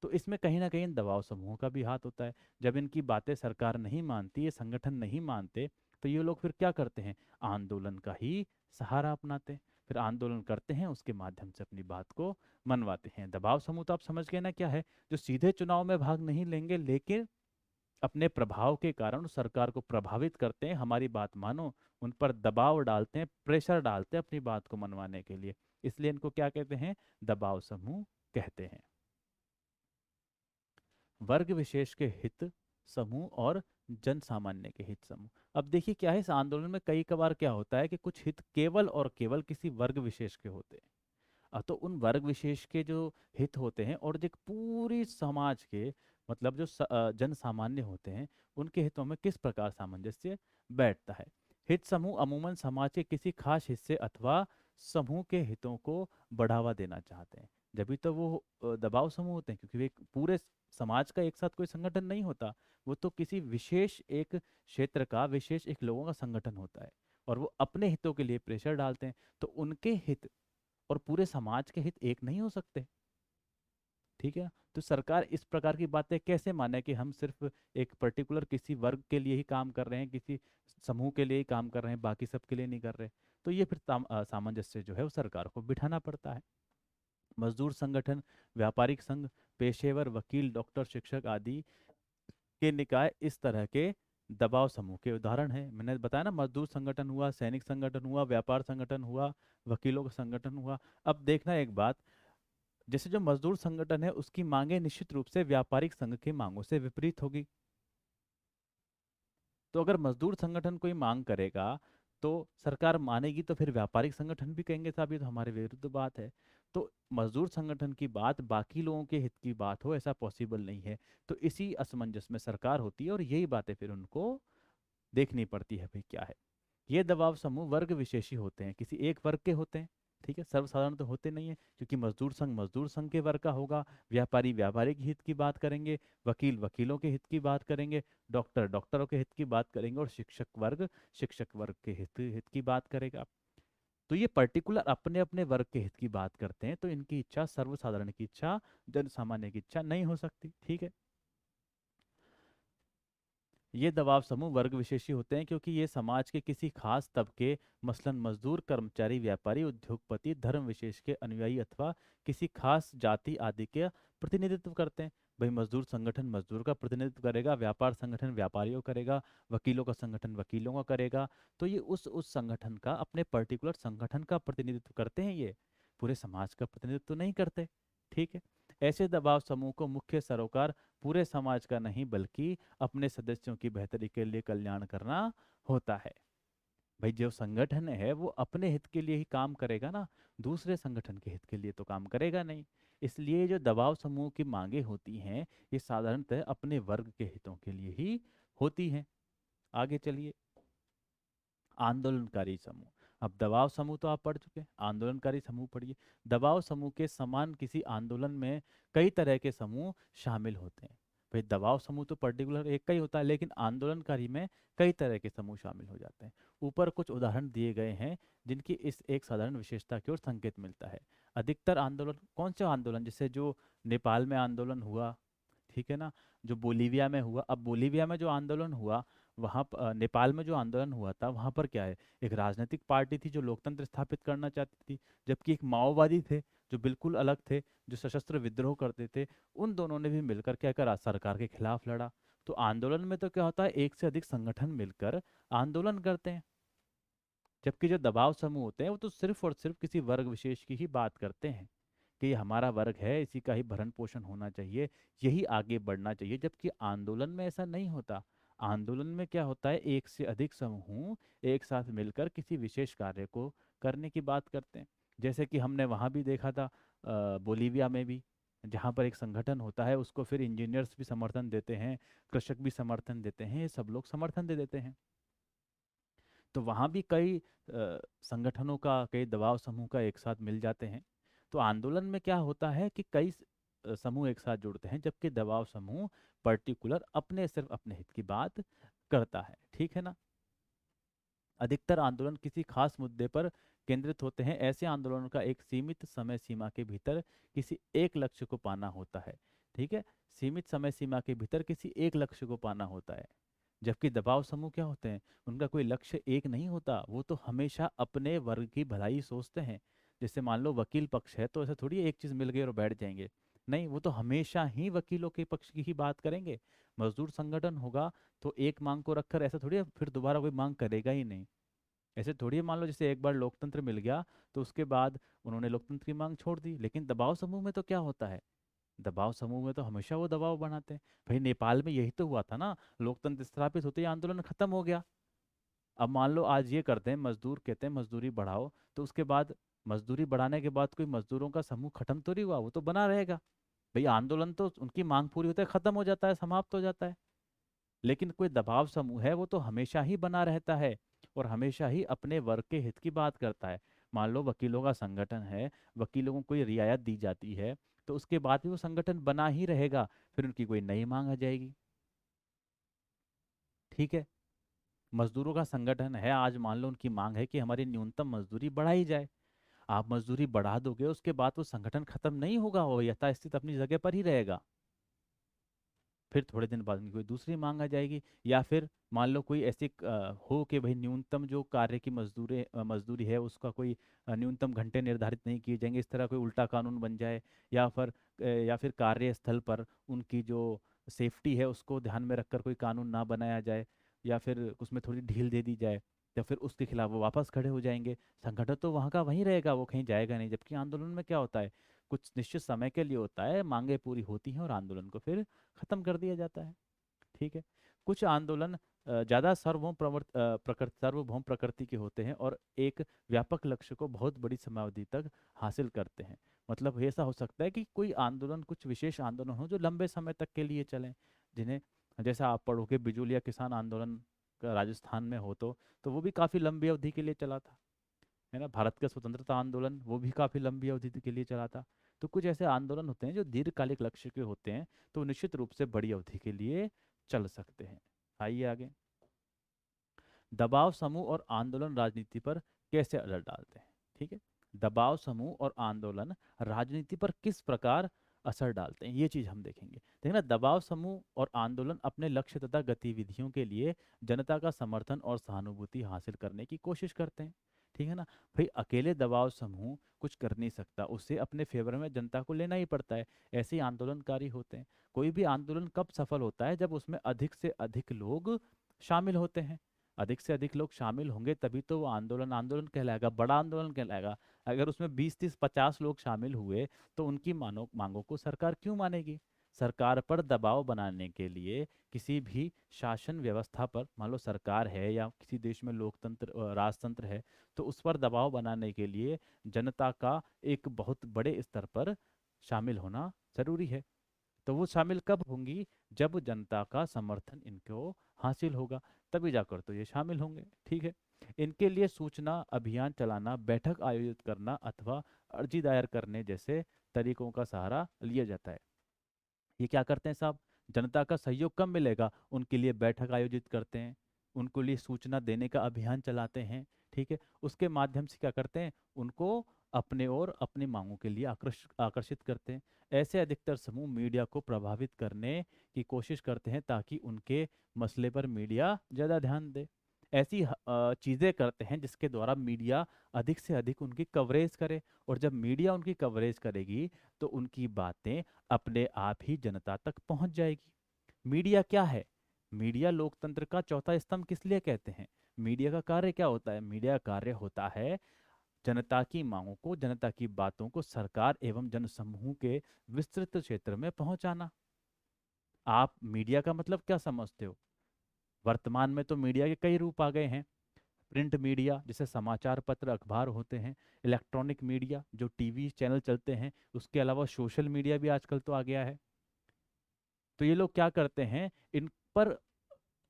A: तो इसमें कहीं ना कहीं दबाव समूहों का भी हाथ होता है। जब इनकी बातें सरकार नहीं मानती, ये संगठन नहीं मानते, तो ये लोग फिर क्या करते हैं? आंदोलन का ही सहारा अपनाते हैं। फिर आंदोलन करते हैं, उसके माध्यम से अपनी बात को मनवाते हैं। दबाव समूह तो आप समझ गए ना क्या है? जो सीधे चुनाव में भाग नहीं लेंगे, लेकिन अपने प्रभाव के कारण उस सरकार को प्रभावित करते हैं, हमारी बात मानो, उन पर दबाव डालते हैं, प्रेशर डालते हैं अपनी बात को मनवाने के लिए। इसलिए इनको क्या कहते हैं? दबाव समूह कहते हैं। वर्ग विशेष के हित समूह और जन सामान्य के हित समूह। अब देखिए क्या है, इस आंदोलन में कई कबार क्या होता है कि कुछ हित केवल और केवल किसी वर्ग विशेष के होते हैं। तो उन वर्ग विशेष के जो हित होते हैं और जो पूरी समाज के, मतलब जो जन सामान्य होते हैं, उनके हितों में किस प्रकार सामंजस्य बैठता है। हित समूह अमूमन समाज के किसी खास हिस्से अथवा समूह के हितों को बढ़ावा देना चाहते हैं। जब भी तो वो दबाव समूह होते हैं, क्योंकि वे एक पूरे समाज का एक साथ कोई संगठन नहीं होता। वो तो किसी विशेष एक क्षेत्र का, विशेष एक लोगों का संगठन होता है, और वो अपने हितों के लिए प्रेशर डालते हैं। तो उनके हित और पूरे समाज के हित एक नहीं हो सकते। ठीक है, तो सरकार इस प्रकार की बातें कैसे माने कि हम सिर्फ एक पर्टिकुलर किसी वर्ग के लिए ही काम कर रहे हैं, किसी समूह के लिए ही काम कर रहे हैं, बाकी सब के लिए नहीं कर रहे। तो ये फिर सामंजस्य जो है वो सरकार को बिठाना पड़ता है। मजदूर संगठन, व्यापारिक संघ, पेशेवर, वकील, डॉक्टर, शिक्षक आदि के निकाय इस तरह के दबाव समूह के उदाहरण हैं। मैंने बताया ना, मजदूर संगठन हुआ, सैनिक संगठन हुआ, व्यापार संगठन हुआ, वकीलों का संगठन हुआ। अब देखना एक बात, जैसे जो मजदूर संगठन है उसकी मांगे निश्चित रूप से व्यापारिक संघ की मांगों से विपरीत होगी। तो अगर मजदूर संगठन कोई मांग करेगा तो सरकार मानेगी, तो फिर व्यापारिक संगठन भी कहेंगे साहब ये तो हमारे विरुद्ध बात है। तो मजदूर संगठन की बात बाकी लोगों के हित की बात हो, ऐसा पॉसिबल नहीं है। तो इसी असमंजस में सरकार होती है और यही बातें फिर उनको देखनी पड़ती है, भाई क्या है। ये दबाव समूह वर्ग विशेषी होते हैं, किसी एक वर्ग के होते हैं। ठीक है, सर्वसाधारण तो होते नहीं है, क्योंकि मजदूर संघ के वर्ग का होगा, व्यापारी व्यापारिक हित की बात करेंगे, वकील वकीलों के हित की बात करेंगे, डॉक्टर डॉक्टरों के हित की बात करेंगे, और शिक्षक वर्ग के हित हित की बात करेगा। तो ये पर्टिकुलर अपने अपने वर्ग के हित की बात करते हैं, तो इनकी इच्छा सर्वसाधारण की इच्छा, जन सामान्य की इच्छा नहीं हो सकती। ठीक है। ये दबाव समूह वर्ग विशेषी होते हैं क्योंकि ये समाज के किसी खास तबके, मसलन मजदूर, कर्मचारी, व्यापारी, उद्योगपति, धर्म विशेष के अनुयायी अथवा किसी खास जाति आदि के प्रतिनिधित्व करते हैं। भाई मजदूर संगठन मजदूर का प्रतिनिधित्व करेगा, व्यापार संगठन व्यापारियों करेगा, वकीलों का संगठन वकीलों का करेगा। तो ये उस संगठन का, अपने पर्टिकुलर संगठन का प्रतिनिधित्व करते हैं, ये पूरे समाज का प्रतिनिधित्व नहीं करते। ठीक है। ऐसे दबाव समूह को मुख्य सरोकार पूरे समाज का नहीं बल्कि अपने सदस्यों की बेहतरी के लिए कल्याण करना होता है। भाई जो संगठन है वो अपने हित के लिए ही काम करेगा ना, दूसरे संगठन के हित के लिए तो काम करेगा नहीं। इसलिए जो दबाव समूह की मांगे होती हैं, ये साधारणतः अपने वर्ग के हितों के लिए ही होती हैं। आगे चलिए। आंदोलनकारी समूह। अब दबाव समूह तो आप पढ़ चुके हैं, आंदोलनकारी समूह पढ़िए। दबाव समूह के समान किसी आंदोलन में कई तरह के समूह शामिल होते हैं। भाई दबाव समूह तो पर्टिकुलर एक का ही होता है, लेकिन आंदोलनकारी में कई तरह के समूह शामिल हो जाते हैं। ऊपर कुछ उदाहरण दिए गए हैं जिनकी इस एक साधारण विशेषता की ओर संकेत मिलता है। अधिकतर आंदोलन, कौन से आंदोलन, जैसे जो नेपाल में आंदोलन हुआ, ठीक है ना, जो बोलीविया में हुआ। अब बोलीविया में जो आंदोलन हुआ, नेपाल में जो आंदोलन हुआ था, वहां पर क्या है, एक राजनीतिक पार्टी थी जो लोकतंत्र स्थापित करना चाहती थी, जबकि एक माओवादी थे जो बिल्कुल अलग थे, जो सशस्त्र विद्रोह करते थे। उन दोनों ने भी मिलकर क्या करा, सरकार के खिलाफ लड़ा। तो आंदोलन में तो क्या होता है, एक से अधिक संगठन मिलकर आंदोलन करते हैं, जबकि जो दबाव समूह होते हैं वो तो सिर्फ और सिर्फ किसी वर्ग विशेष की ही बात करते हैं कि ये हमारा वर्ग है, इसी का ही भरण पोषण होना चाहिए, यही आगे बढ़ना चाहिए। जबकि आंदोलन में ऐसा नहीं होता। आंदोलन में क्या होता है, एक से अधिक समूह एक साथ मिलकर किसी विशेष कार्य को करने की बात करते हैं। जैसे कि हमने वहाँ भी देखा था, बोलीविया में भी, जहाँ पर एक संगठन होता है उसको फिर इंजीनियर्स भी समर्थन देते हैं, कृषक भी समर्थन देते हैं, ये सब लोग समर्थन दे देते हैं। तो वहाँ भी कई संगठनों का, कई दबाव समूह का एक साथ मिल जाते हैं। तो आंदोलन में क्या होता है कि कई समूह एक साथ जुड़ते हैं, जबकि दबाव समूह पर्टिकुलर अपने, सिर्फ अपने हित की बात करता है। ठीक है ना। अधिकतर आंदोलन किसी खास मुद्दे पर केंद्रित होते हैं। ऐसे आंदोलनों का एक सीमित समय सीमा के भीतर किसी एक लक्ष्य को पाना होता है। ठीक है। सीमित समय सीमा के भीतर किसी एक लक्ष्य को पाना होता है। जबकि दबाव समूह क्या होते हैं, उनका कोई लक्ष्य एक नहीं होता, वो तो हमेशा अपने वर्ग की भलाई सोचते हैं। जैसे मान लो वकील पक्ष है, तो ऐसा थोड़ी एक चीज मिल गई और बैठ जाएंगे। नहीं, वो तो हमेशा ही वकीलों के पक्ष की ही बात करेंगे। मजदूर संगठन होगा तो एक मांग को रखकर ऐसा थोड़ी फिर दोबारा कोई मांग करेगा ही नहीं। ऐसे थोड़ी मान लो जैसे एक बार लोकतंत्र मिल गया तो उसके बाद उन्होंने लोकतंत्र की मांग छोड़ दी। लेकिन दबाव समूह में तो क्या होता है, दबाव समूह में तो हमेशा वो दबाव बनाते हैं। भाई नेपाल में यही तो हुआ था ना, लोकतंत्र स्थापित होते ही आंदोलन खत्म हो गया। अब मान लो आज ये करते हैं, मजदूर कहते हैं मजदूरी बढ़ाओ, तो उसके बाद मजदूरी बढ़ाने के बाद कोई मजदूरों का समूह खत्म तो नहीं हुआ, वो तो बना रहेगा। भाई आंदोलन तो उनकी मांग पूरी होते है खत्म हो जाता है, समाप्त हो जाता है। लेकिन कोई दबाव समूह है वो तो हमेशा ही बना रहता है और हमेशा ही अपने वर्ग के हित की बात करता है। मान लो वकीलों का संगठन है, वकीलों को कोई रियायत दी जाती है, तो उसके बाद भी वो संगठन बना ही रहेगा, फिर उनकी कोई नई मांग आ जाएगी। ठीक है। मजदूरों का संगठन है, आज मान लो उनकी मांग है कि हमारी न्यूनतम मजदूरी बढ़ाई जाए। आप मजदूरी बढ़ा दोगे, उसके बाद वो संगठन खत्म नहीं होगा, वो यथास्थित अपनी जगह पर ही रहेगा। फिर थोड़े दिन बाद उनकी कोई दूसरी मांग आ जाएगी। या फिर मान लो कोई ऐसी हो कि भाई न्यूनतम जो कार्य की मजदूरी है उसका कोई न्यूनतम घंटे निर्धारित नहीं किए जाएंगे, इस तरह कोई उल्टा कानून बन जाए। या फिर कार्यस्थल पर उनकी जो सेफ्टी है उसको ध्यान में रखकर कोई कानून ना बनाया जाए, या फिर उसमें थोड़ी ढील दे दी जाए, तो फिर उसके खिलाफ वो वापस खड़े हो जाएंगे। संगठन तो वहाँ का वहीं रहेगा, वो कहीं जाएगा नहीं। जबकि आंदोलन में क्या होता है, कुछ निश्चित समय के लिए होता है, मांगे पूरी होती हैं और आंदोलन को फिर खत्म कर दिया जाता है। ठीक है। कुछ आंदोलन ज्यादा सार्वभौम प्रकृति के होते हैं और एक व्यापक लक्ष्य को बहुत बड़ी समयावधि तक हासिल करते हैं। मतलब ऐसा हो सकता है कि कोई आंदोलन, कुछ विशेष आंदोलन हो जो लंबे समय तक के लिए चलें, जिन्हें, जैसा आप पढ़ोगे बिजूलिया किसान आंदोलन का राजस्थान में हो, तो वो भी काफी लंबी अवधि के लिए चला था, है ना। भारत का स्वतंत्रता आंदोलन वो भी काफी लंबी अवधि के लिए चला था। तो कुछ ऐसे आंदोलन होते हैं जो दीर्घकालिक लक्ष्य के होते हैं, तो निश्चित रूप से बड़ी अवधि के लिए चल सकते हैं। आइए आगे। दबाव समूह और आंदोलन राजनीति पर कैसे असर डालते हैं। ठीक है। दबाव समूह और आंदोलन राजनीति पर किस प्रकार असर डालते हैं, ये चीज हम देखेंगे। देखिए ना, दबाव समूह और आंदोलन अपने लक्ष्य तथा गतिविधियों के लिए जनता का समर्थन और सहानुभूति हासिल करने की कोशिश करते हैं। ठीक है ना। भाई अकेले दबाव समूह कुछ कर नहीं सकता, उसे अपने फेवर में जनता को लेना ही पड़ता है। ऐसे ही आंदोलनकारी होते हैं। कोई भी आंदोलन कब सफल होता है, जब उसमें अधिक से अधिक लोग शामिल होते हैं। अधिक से अधिक लोग शामिल होंगे तभी तो वो आंदोलन आंदोलन कहलाएगा, बड़ा आंदोलन कहलाएगा। अगर उसमें 20 30 50 लोग शामिल हुए तो उनकी मांगों को सरकार क्यों मानेगी। सरकार पर दबाव बनाने के लिए किसी भी शासन व्यवस्था पर, मान लो सरकार है या किसी देश में लोकतंत्र राजतंत्र है, तो उस पर दबाव बनाने के लिए जनता का एक बहुत बड़े स्तर पर शामिल होना जरूरी है। तो वो शामिल कब होंगी, जब जनता का समर्थन इनको हासिल होगा, तभी जाकर तो ये शामिल होंगे। ठीक है। इनके लिए सूचना अभियान चलाना, बैठक आयोजित करना अथवा अर्जी दायर करने जैसे तरीकों का सहारा लिया जाता है। ये क्या करते हैं साहब, जनता का सहयोग कब मिलेगा, उनके लिए बैठक आयोजित करते हैं, उनको लिए सूचना देने का अभियान चलाते हैं। ठीक है। उसके माध्यम से क्या करते हैं, उनको अपने और अपनी मांगों के लिए आकर्षित करते हैं। ऐसे अधिकतर समूह मीडिया को प्रभावित करने की कोशिश करते हैं ताकि उनके मसले पर मीडिया ज़्यादा ध्यान दे। ऐसी चीज़ें करते हैं जिसके द्वारा मीडिया अधिक से अधिक उनकी कवरेज करे। और जब मीडिया उनकी कवरेज करेगी तो उनकी बातें अपने आप ही जनता तक पहुंच जाएगी। मीडिया क्या है, मीडिया लोकतंत्र का चौथा स्तंभ किस लिए कहते हैं। मीडिया का कार्य क्या होता है, मीडिया का कार्य होता है जनता की मांगों को, जनता की बातों को सरकार एवं जनसमूह के विस्तृत क्षेत्र में पहुंचाना। आप मीडिया का मतलब क्या समझते हो। वर्तमान में तो मीडिया के कई रूप आ गए हैं। प्रिंट मीडिया जैसे समाचार पत्र अखबार होते हैं, इलेक्ट्रॉनिक मीडिया जो टीवी चैनल चलते हैं, उसके अलावा सोशल मीडिया भी आजकल तो आ गया है। तो ये लोग क्या करते हैं, इन पर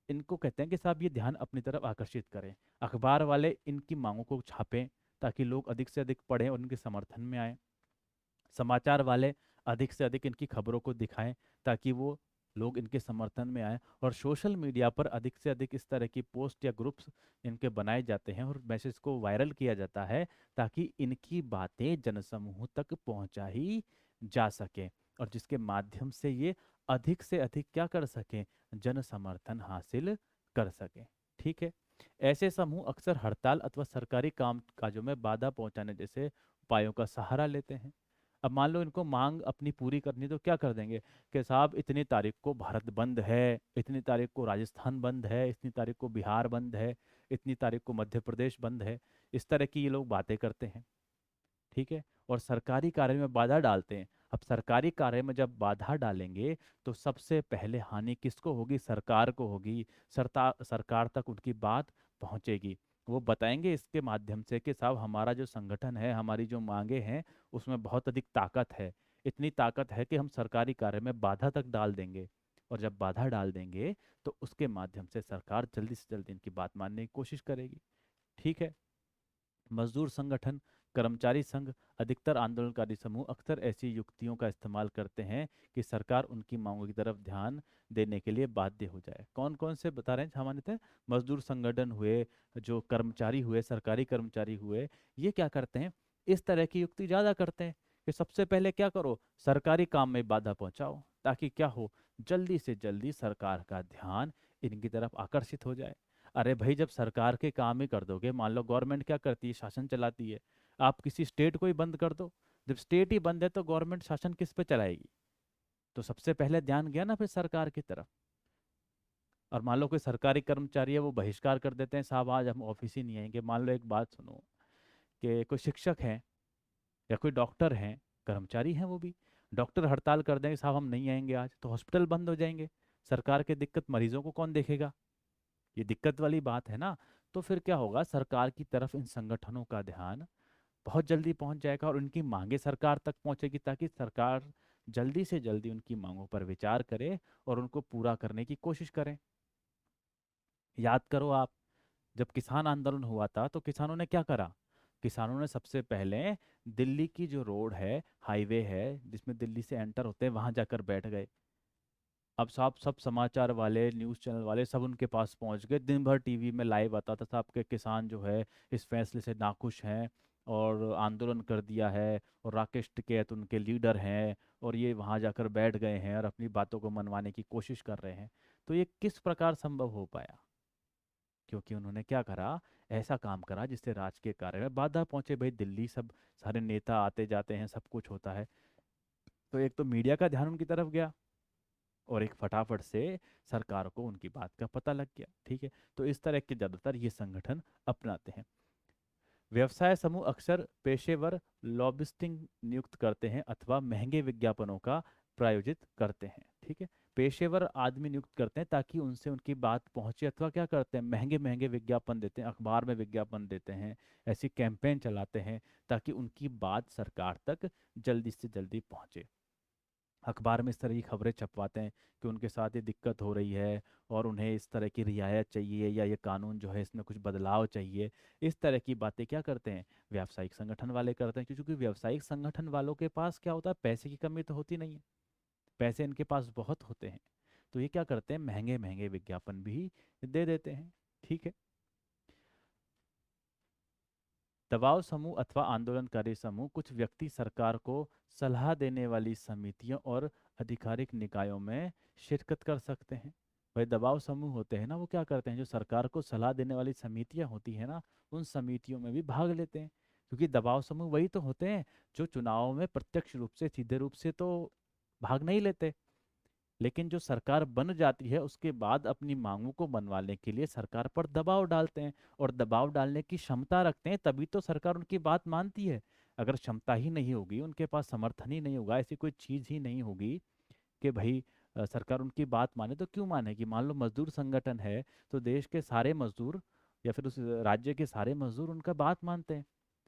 A: इनको कहते हैं कि साहब ये ध्यान अपनी तरफ आकर्षित करें। अखबार वाले इनकी मांगों को छापें ताकि लोग अधिक से अधिक पढ़ें और इनके समर्थन में आए। समाचार वाले अधिक से अधिक इनकी खबरों को दिखाएं ताकि वो लोग इनके समर्थन में आए। और सोशल मीडिया पर अधिक से अधिक इस तरह की पोस्ट या ग्रुप्स इनके बनाए जाते हैं और मैसेज को वायरल किया जाता है ताकि इनकी बातें जनसमूह तक पहुंचाई जा सके और जिसके माध्यम से ये अधिक से अधिक क्या कर सकें, जन समर्थन हासिल कर सकें। ठीक है। ऐसे समूह अक्सर हड़ताल अथवा सरकारी काम काजों में बाधा पहुंचाने जैसे उपायों का सहारा लेते हैं। अब मान लो इनको मांग अपनी पूरी करनी तो क्या कर देंगे कि साहब इतनी तारीख को भारत बंद है, इतनी तारीख को राजस्थान बंद है, इतनी तारीख को बिहार बंद है, इतनी तारीख को मध्य प्रदेश बंद है। इस तरह की ये लोग बातें करते हैं। ठीक है। और सरकारी कार्य में बाधा डालते हैं। अब सरकारी कार्य में जब बाधा डालेंगे तो सबसे पहले हानि किसको होगी, सरकार को होगी। सरकार तक उनकी बात पहुंचेगी। वो बताएंगे इसके माध्यम से कि साहब हमारा जो संगठन है, हमारी जो मांगे हैं, उसमें बहुत अधिक ताकत है। इतनी ताकत है कि हम सरकारी कार्य में बाधा तक डाल देंगे। और जब बाधा डाल देंगे तो उसके माध्यम से सरकार जल्दी से जल्दी इनकी बात मानने की कोशिश करेगी। ठीक है। मजदूर संगठन, कर्मचारी संघ, अधिकतर आंदोलनकारी समूह अक्सर ऐसी युक्तियों का इस्तेमाल करते हैं कि सरकार उनकी मांगों की तरफ ध्यान देने के लिए बाध्य हो जाए। कौन कौन से बता रहे हैं सामान्यतः, मजदूर संगठन हुए, जो कर्मचारी हुए, सरकारी कर्मचारी हुए, ये क्या करते हैं, इस तरह की युक्ति ज्यादा करते हैं कि सबसे पहले क्या करो, सरकारी काम में बाधा पहुंचाओ ताकि क्या हो, जल्दी से जल्दी सरकार का ध्यान इनकी तरफ आकर्षित हो जाए। अरे भाई जब सरकार के काम ही कर दोगे, मान लो गवर्नमेंट क्या करती है, शासन चलाती है। आप किसी स्टेट को ही बंद कर दो, जब स्टेट ही बंद है तो गवर्नमेंट शासन किस पे चलाएगी। तो सबसे पहले ध्यान गया ना फिर सरकार की तरफ। और मान लो कोई सरकारी कर्मचारी है, वो बहिष्कार कर देते हैं, साहब आज हम ऑफिस ही नहीं आएंगे। मान लो एक बात सुनो कि कोई शिक्षक है या कोई डॉक्टर हैं, कर्मचारी हैं वो भी, डॉक्टर हड़ताल कर देंगे, साहब हम नहीं आएंगे आज, तो हॉस्पिटल बंद हो जाएंगे। सरकार की दिक्कत मरीजों को कौन देखेगा, ये दिक्कत वाली बात है ना। तो फिर क्या होगा, सरकार की तरफ इन संगठनों का ध्यान बहुत जल्दी पहुंच जाएगा और उनकी मांगे सरकार तक पहुंचेगी ताकि सरकार जल्दी से जल्दी उनकी मांगों पर विचार करे और उनको पूरा करने की कोशिश करें। याद करो आप, जब किसान आंदोलन हुआ था तो किसानों ने क्या करा, किसानों ने सबसे पहले दिल्ली की जो रोड है, हाईवे है जिसमें दिल्ली से एंटर होते हैं, वहां जाकर बैठ गए। अब सब समाचार वाले, न्यूज़ चैनल वाले सब उनके पास पहुंच गए, दिन भर टीवी में लाइव आता था साहब के किसान जो है इस फैसले से नाखुश हैं और आंदोलन कर दिया है, और राकेश टिकैत उनके लीडर हैं, और ये वहाँ जाकर बैठ गए हैं और अपनी बातों को मनवाने की कोशिश कर रहे हैं। तो ये किस प्रकार संभव हो पाया? क्योंकि उन्होंने क्या करा, ऐसा काम करा जिससे राजकीय कार्य में बाधा पहुंचे। भाई दिल्ली सब सारे नेता आते जाते हैं, सब कुछ होता है, तो एक तो मीडिया का ध्यान उनकी तरफ गया, और एक फटाफट से सरकार को उनकी बात का पता लग गया। ठीक है, तो इस तरह के ज्यादातर ये संगठन अपनाते हैं। व्यवसाय समूह अक्सर पेशेवर लॉबिस्टिंग नियुक्त करते हैं अथवा महंगे विज्ञापनों का प्रायोजित करते हैं। ठीक है, पेशेवर आदमी नियुक्त करते हैं ताकि उनसे उनकी बात पहुंचे, अथवा क्या करते हैं, महंगे महंगे विज्ञापन देते हैं, अखबार में विज्ञापन देते हैं, ऐसी कैंपेन चलाते हैं ताकि उनकी बात सरकार तक जल्दी से जल्दी पहुंचे। अखबार में इस तरह की खबरें छपवाते हैं कि उनके साथ ये दिक्कत हो रही है और उन्हें इस तरह की रियायत चाहिए, या ये कानून जो है इसमें कुछ बदलाव चाहिए। इस तरह की बातें क्या करते हैं, व्यावसायिक संगठन वाले करते हैं, क्योंकि व्यावसायिक संगठन वालों के पास क्या होता है, पैसे की कमी तो होती नहीं है, पैसे इनके पास बहुत होते हैं। तो ये क्या करते हैं, महंगे महंगे विज्ञापन भी दे देते हैं। ठीक है, दबाव समूह अथवा आंदोलनकारी समूह कुछ व्यक्ति सरकार को सलाह देने वाली समितियों और आधिकारिक निकायों में शिरकत कर सकते हैं। भाई दबाव समूह होते हैं ना, वो क्या करते हैं, जो सरकार को सलाह देने वाली समितियां होती है ना, उन समितियों में भी भाग लेते हैं। क्योंकि दबाव समूह वही तो होते हैं जो चुनाव में प्रत्यक्ष रूप से, सीधे रूप से तो भाग नहीं लेते, लेकिन जो सरकार बन जाती है उसके बाद अपनी मांगों को मनवाने के लिए सरकार पर दबाव डालते हैं, और दबाव डालने की क्षमता रखते हैं, तभी तो सरकार उनकी बात मानती है। अगर क्षमता ही नहीं होगी, उनके पास समर्थन ही नहीं होगा, ऐसी कोई चीज ही नहीं होगी कि भाई सरकार उनकी बात माने, तो क्यों मानेगी? मान लो मजदूर संगठन है, तो देश के सारे मजदूर या फिर उस राज्य के सारे मजदूर उनका बात मानते हैं।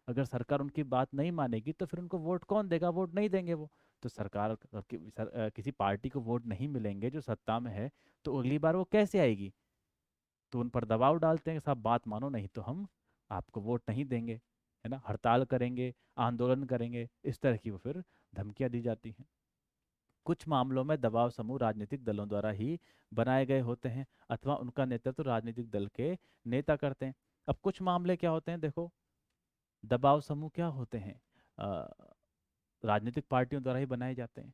A: अगर सरकार उनकी बात नहीं मानेगी तो फिर उनको वोट कौन देगा, वोट नहीं देंगे वो। तो सरकार किसी पार्टी को वोट नहीं मिलेंगे जो सत्ता में है, तो अगली बार वो कैसे आएगी? तो उन पर दबाव डालते हैं कि साहब बात मानो, नहीं तो हम आपको वोट नहीं देंगे, है ना, हड़ताल करेंगे, आंदोलन करेंगे, इस तरह की वो फिर धमकियां दी जाती हैं। कुछ मामलों में दबाव समूह राजनीतिक दलों द्वारा ही बनाए गए होते हैं, अथवा उनका नेतृत्व राजनीतिक दल के नेता करते हैं। अब कुछ मामले क्या होते हैं, देखो, दबाव समूह क्या होते हैं, अ, राजनीतिक पार्टियों द्वारा ही बनाए जाते हैं।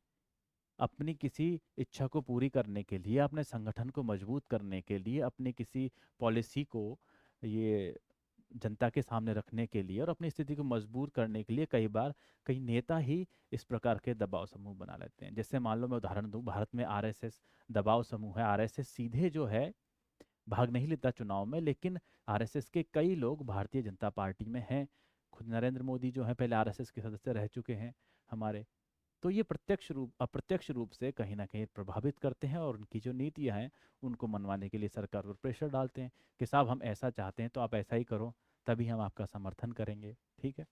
A: अपनी किसी इच्छा को पूरी करने के लिए, अपने संगठन को मजबूत करने के लिए, अपनी किसी पॉलिसी को ये जनता के सामने रखने के लिए और अपनी स्थिति को मजबूत करने के लिए कई बार कई नेता ही इस प्रकार के दबाव समूह बना लेते हैं। जैसे मान लो मैं उदाहरण दूं, भारत में आरएसएस दबाव समूह है। आरएसएस सीधे जो है भाग नहीं लेता चुनाव में, लेकिन आरएसएस के कई लोग भारतीय जनता पार्टी में हैं। खुद नरेंद्र मोदी जो है पहले आरएसएस के सदस्य रह चुके हैं हमारे। तो ये प्रत्यक्ष रूप अप्रत्यक्ष रूप से कहीं ना कहीं प्रभावित करते हैं, और उनकी जो नीतियां हैं उनको मनवाने के लिए सरकार पर प्रेशर डालते हैं कि साहब हम ऐसा चाहते हैं तो आप ऐसा ही करो, तभी हम आपका समर्थन करेंगे। ठीक है,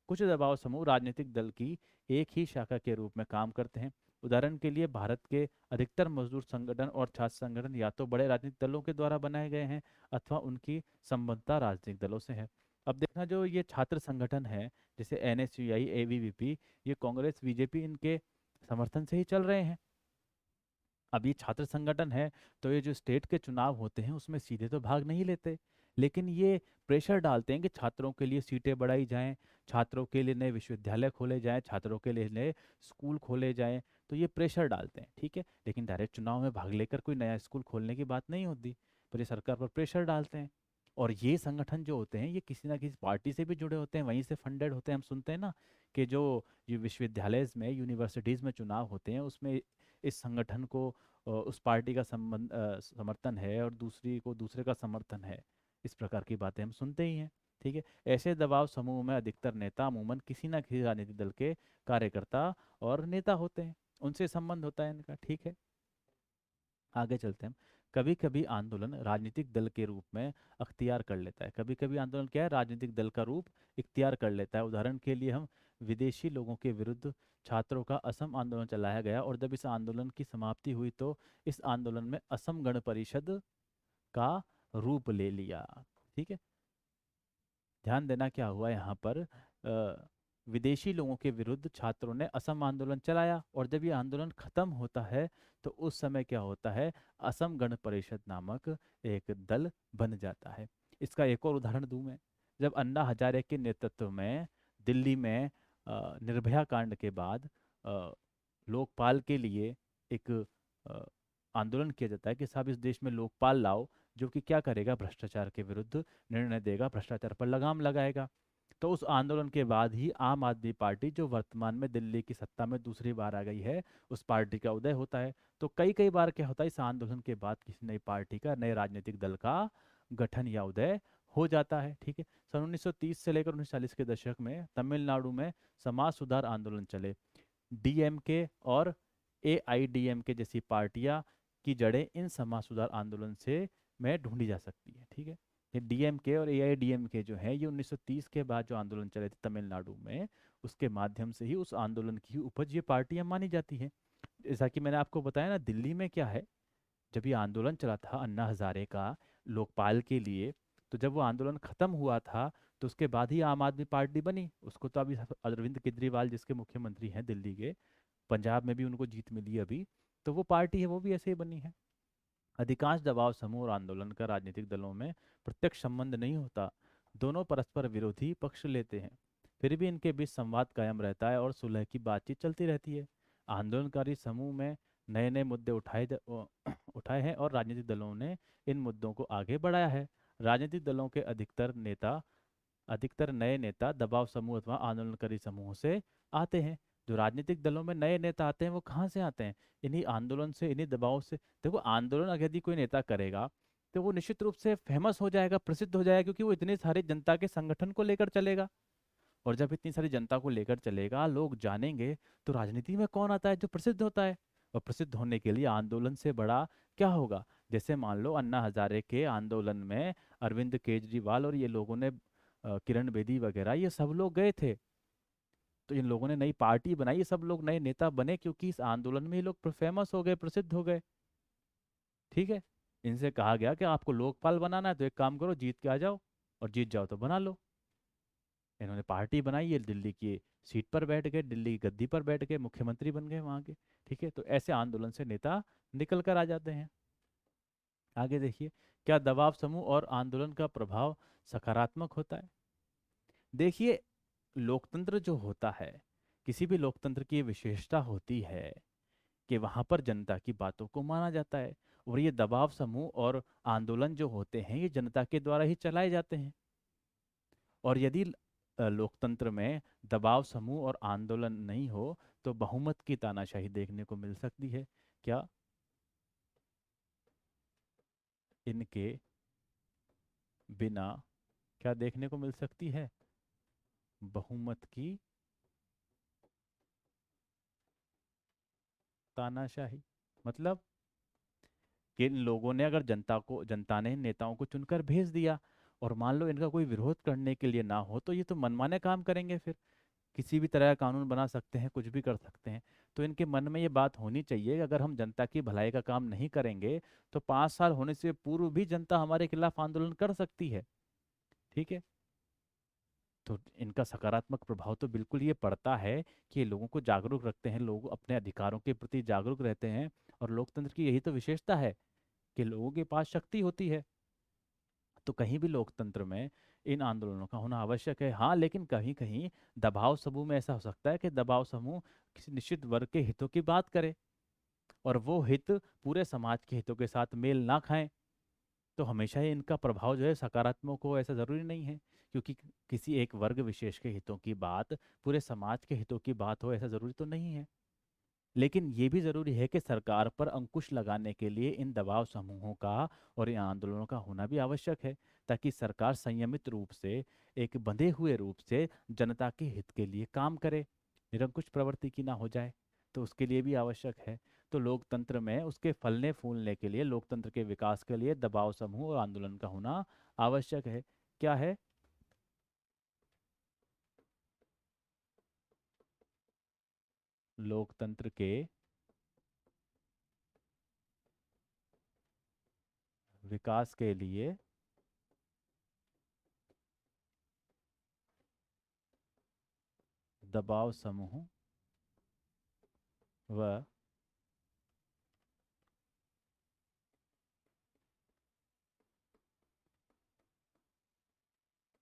A: कुछ दबाव समूह राजनीतिक दल की एक ही शाखा के रूप में काम करते हैं। उदाहरण के लिए भारत के अधिकतर मजदूर संगठन और छात्र संगठन या तो बड़े राजनीतिक दलों के द्वारा बनाए गए हैं, अथवा उनकी संबद्धता राजनीतिक दलों से है। अब देखना, जो ये छात्र संगठन है जैसे एनएसयूआई, एबीवीपी, ये कांग्रेस बीजेपी इनके समर्थन से ही चल रहे हैं। अब ये छात्र संगठन है, तो ये जो स्टेट के चुनाव होते हैं उसमें सीधे तो भाग नहीं लेते, लेकिन ये प्रेशर डालते हैं कि छात्रों के लिए सीटें बढ़ाई जाएं, छात्रों के लिए नए विश्वविद्यालय खोले जाएं, छात्रों के लिए नए स्कूल खोले जाएं। तो ये प्रेशर डालते हैं, ठीक है, लेकिन डायरेक्ट चुनाव में भाग लेकर कोई नया स्कूल खोलने की बात नहीं होती, पर ये सरकार पर प्रेशर डालते हैं। और ये संगठन जो होते हैं ये किसी ना किसी पार्टी से भी जुड़े होते हैं, वहीं से फंडेड होते हैं। हम सुनते हैं ना कि जो ये विश्वविद्यालय में, यूनिवर्सिटीज़ में चुनाव होते हैं उसमें इस संगठन को उस पार्टी का समर्थन है और दूसरी को दूसरे का समर्थन है। इस प्रकार की बातें हम सुनते ही हैं। ठीक है, ऐसे दबाव समूह में अधिकतर नेता अमूमन किसी न किसी राजनीतिक दल के कार्यकर्ता और नेता होते हैं, उनसे संबंध होता है इनका। ठीक है, आगे चलते हैं। कभी कभी आंदोलन राजनीतिक दल के रूप में अख्तियार कर लेता है। कभी कभी आंदोलन क्या है, राजनीतिक दल का रूप इख्तियार कर लेता है। उदाहरण के लिए हम विदेशी लोगों के विरुद्ध छात्रों का असम आंदोलन चलाया गया, और जब इस आंदोलन की समाप्ति हुई तो इस आंदोलन में असम गण परिषद का रूप ले लिया। ठीक है, ध्यान देना क्या हुआ यहाँ पर, विदेशी लोगों के विरुद्ध छात्रों ने असम आंदोलन चलाया, और जब ये आंदोलन खत्म होता है तो उस समय क्या होता है, असम गण परिषद नामक एक दल बन जाता है। इसका एक और उदाहरण दूं मैं, जब अन्ना हजारे के नेतृत्व में दिल्ली में निर्भया कांड के बाद अ, लोकपाल के लिए एक अ, आंदोलन किया जाता है कि साहब इस देश में लोकपाल लाओ, जो कि क्या करेगा, भ्रष्टाचार के विरुद्ध निर्णय देगा, भ्रष्टाचार पर लगाम लगाएगा। तो उस आंदोलन के बाद ही आम आदमी पार्टी, जो वर्तमान में दिल्ली की सत्ता में दूसरी बार आ गई है, उस पार्टी का उदय होता है। तो कई कई बार क्या होता है, इस आंदोलन के बाद किसी नई पार्टी का, नए राजनीतिक दल का गठन या उदय हो जाता है। ठीक है। सन 1930 से लेकर 1940 के दशक में तमिलनाडु में समाज सुधार आंदोलन चले। डीएमके और एआईडीएमके जैसी पार्टियां की जड़ें इन समाज सुधार आंदोलन से में ढूंढी जा सकती है। ठीक है। ये डीएमके और एआईडीएमके जो है, ये 1930 के बाद जो आंदोलन चले थे तमिलनाडु में, उसके माध्यम से ही उस आंदोलन की उपज ये पार्टियां मानी जाती हैं। जैसा कि मैंने आपको बताया ना, दिल्ली में क्या है, जब ये आंदोलन चला था अन्ना हजारे का लोकपाल के लिए, तो जब वो आंदोलन खत्म हुआ था, तो उसके बाद ही आम आदमी पार्टी बनी। उसको तो अभी अरविंद केजरीवाल जिसके मुख्यमंत्री हैं दिल्ली के, पंजाब में भी उनको जीत मिली अभी, तो वो पार्टी है वो भी ऐसे ही बनी है। अधिकांश दबाव समूह और आंदोलन का राजनीतिक दलों में प्रत्यक्ष संबंध नहीं होता। दोनों परस्पर विरोधी पक्ष लेते हैं, फिर भी इनके बीच संवाद कायम रहता है और सुलह की बातचीत चलती रहती है। आंदोलनकारी समूह में नए नए मुद्दे उठाए हैं और राजनीतिक दलों ने इन मुद्दों को आगे बढ़ाया है। राजनीतिक दलों के अधिकतर नए नेता दबाव समूह अथवा आंदोलनकारी समूहों से आते हैं। जो राजनीतिक दलों में नए नेता आते हैं वो कहाँ से आते हैं? इन्हीं आंदोलन से, इन्हीं दबाव से। देखो, आंदोलन अगर यदि कोई नेता करेगा तो वो निश्चित रूप से फेमस हो जाएगा, प्रसिद्ध हो जाएगा, क्योंकि वो इतनी सारी जनता के संगठन को लेकर चलेगा। और जब इतनी सारी जनता को लेकर चलेगा, लोग जानेंगे, तो राजनीति में कौन आता है? जो प्रसिद्ध होता है। और प्रसिद्ध होने के लिए आंदोलन से बड़ा क्या होगा? जैसे मान लो अन्ना हजारे के आंदोलन में अरविंद केजरीवाल और ये लोगों ने, किरण बेदी वगैरह, ये सब लोग गए थे। तो इन लोगों ने नई पार्टी बनाई, ये सब लोग नए नेता बने क्योंकि इस आंदोलन में ये लोग फेमस हो गए, प्रसिद्ध हो गए। ठीक है। इनसे कहा गया कि आपको लोकपाल बनाना है तो एक काम करो, जीत के आ जाओ, और जीत जाओ तो बना लो। इन्होंने पार्टी बनाई, ये दिल्ली की सीट पर बैठ गए, दिल्ली की गद्दी पर बैठ गए, मुख्यमंत्री बन गए वहां के। ठीक है। तो ऐसे आंदोलन से नेता निकल कर आ जाते हैं। आगे देखिए, क्या दबाव समूह और आंदोलन का प्रभाव सकारात्मक होता है? देखिए, लोकतंत्र जो होता है, किसी भी लोकतंत्र की ये विशेषता होती है कि वहां पर जनता की बातों को माना जाता है। और ये दबाव समूह और आंदोलन जो होते हैं, ये जनता के द्वारा ही चलाए जाते हैं। और यदि लोकतंत्र में दबाव समूह और आंदोलन नहीं हो, तो बहुमत की तानाशाही देखने को मिल सकती है। क्या इनके बिना क्या देखने को मिल सकती है? बहुमत की तानाशाही। मतलब कि इन लोगों ने, अगर जनता ने इन नेताओं को चुनकर भेज दिया, और मान लो इनका कोई विरोध करने के लिए ना हो, तो ये तो मनमाने काम करेंगे। फिर किसी भी तरह का कानून बना सकते हैं, कुछ भी कर सकते हैं। तो इनके मन में ये बात होनी चाहिए कि अगर हम जनता की भलाई का काम नहीं करेंगे, तो 5 साल होने से पूर्व भी जनता हमारे खिलाफ आंदोलन कर सकती है। ठीक है। तो इनका सकारात्मक प्रभाव तो बिल्कुल ये पड़ता है कि ये लोगों को जागरूक रखते हैं, लोग अपने अधिकारों के प्रति जागरूक रहते हैं। और लोकतंत्र की यही तो विशेषता है कि लोगों के पास शक्ति होती है। तो कहीं भी लोकतंत्र में इन आंदोलनों का होना आवश्यक है। हाँ, लेकिन कहीं कहीं दबाव समूह में ऐसा हो सकता है कि दबाव समूह किसी निश्चित वर्ग के हितों की बात करे, और वो हित पूरे समाज के हितों के साथ मेल ना खाएं। तो हमेशा ही इनका प्रभाव जो है सकारात्मक हो, ऐसा जरूरी नहीं है। क्योंकि किसी एक वर्ग विशेष के हितों की बात पूरे समाज के हितों की बात हो, ऐसा जरूरी तो नहीं है। लेकिन ये भी जरूरी है कि सरकार पर अंकुश लगाने के लिए इन दबाव समूहों का और इन आंदोलनों का होना भी आवश्यक है, ताकि सरकार संयमित रूप से, एक बंधे हुए रूप से जनता के हित के लिए काम करे, निरंकुश प्रवृत्ति की ना हो जाए। तो उसके लिए भी आवश्यक है। तो लोकतंत्र में उसके फलने फूलने के लिए, लोकतंत्र के विकास के लिए दबाव समूह और आंदोलन का होना आवश्यक है। क्या है? लोकतंत्र के विकास के लिए दबाव समूह व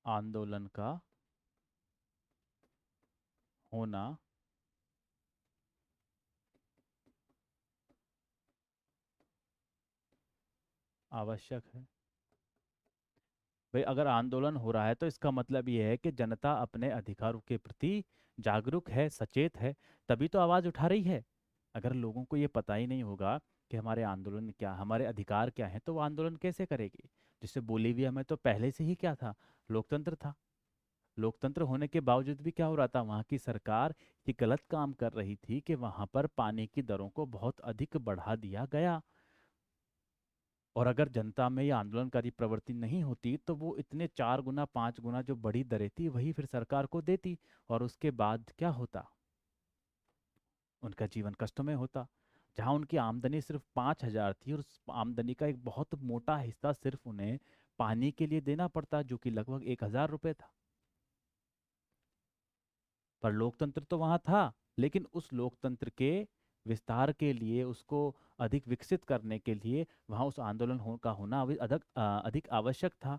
A: आंदोलन का होना आवश्यक है। भाई अगर आंदोलन हो रहा है तो इसका मतलब ये है कि जनता अपने अधिकारों के प्रति जागरूक है, सचेत है, तभी तो आवाज उठा रही है। अगर लोगों को ये पता ही नहीं होगा कि हमारे आंदोलन क्या, हमारे अधिकार क्या हैं, तो वो आंदोलन कैसे करेगी। जैसे बोलीविया में तो पहले से ही क्या था, लोकतंत्र था। लोकतंत्र होने के बावजूद भी क्या हो रहा था, वहाँ की सरकार ये गलत काम कर रही थी कि वहाँ पर पानी की दरों को बहुत अधिक बढ़ा दिया गया। और अगर जनता में ये आंदोलनकारी प्रवृत्ति नहीं होती तो वो इतने 4 गुना 5 गुना जो बड़ी दरें थी वही फिर सरकार को देती, और उसके बाद क्या होता, उनका जीवन कष्ट में होता। जहाँ उनकी आमदनी सिर्फ 5,000 थी और उस आमदनी का एक बहुत मोटा हिस्सा सिर्फ उन्हें पानी के लिए देना पड़ता, जो कि लगभग 1,000 रुपये था। पर लोकतंत्र तो वहां था, लेकिन उस लोकतंत्र के विस्तार के लिए, उसको अधिक विकसित करने के लिए वहां उस आंदोलन का होना अधिक आवश्यक था।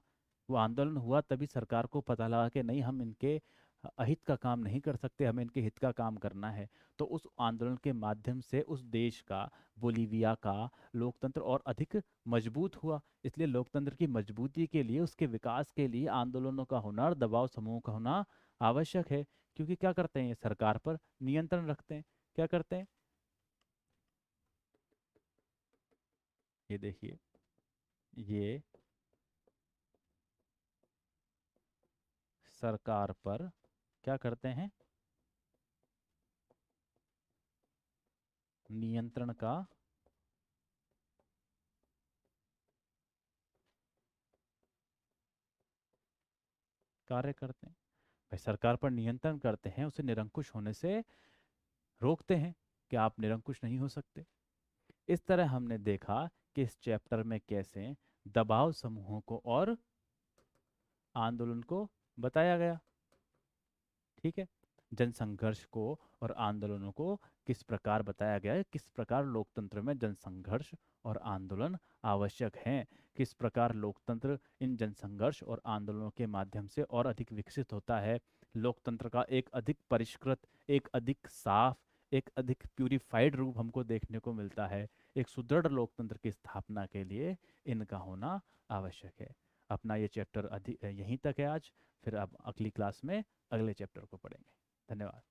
A: वो आंदोलन हुआ तभी सरकार को पता लगा कि नहीं, हम इनके अहित का काम नहीं कर सकते, हमें इनके हित का काम करना है। तो उस आंदोलन के माध्यम से उस देश का, बोलीविया का लोकतंत्र और अधिक मजबूत हुआ। इसलिए लोकतंत्र की मजबूती के लिए, उसके विकास के लिए आंदोलनों का होना और दबाव समूह का होना आवश्यक है। क्योंकि क्या करते हैं, ये सरकार पर नियंत्रण रखते हैं। क्या करते हैं, ये देखिए, ये सरकार पर क्या करते हैं, नियंत्रण का कार्य करते हैं। भाई सरकार पर नियंत्रण करते हैं, उसे निरंकुश होने से रोकते हैं कि आप निरंकुश नहीं हो सकते। इस तरह हमने देखा कि इस चैप्टर में कैसे दबाव समूहों को और आंदोलन को बताया गया। ठीक है, जनसंघर्ष को और आंदोलनों को किस प्रकार बताया गया है, किस प्रकार लोकतंत्र में जनसंघर्ष और आंदोलन आवश्यक हैं, किस प्रकार लोकतंत्र इन जनसंघर्ष और आंदोलनों के माध्यम से और अधिक विकसित होता है। लोकतंत्र का एक अधिक परिष्कृत, एक अधिक साफ, एक अधिक प्यूरिफाइड रूप हमको देखने को मिलता है। एक सुदृढ़ लोकतंत्र की स्थापना के लिए इनका होना आवश्यक है। अपना ये चैप्टर अधिक यहीं तक है आज। फिर अब अगली क्लास में अगले चैप्टर को पढ़ेंगे। धन्यवाद।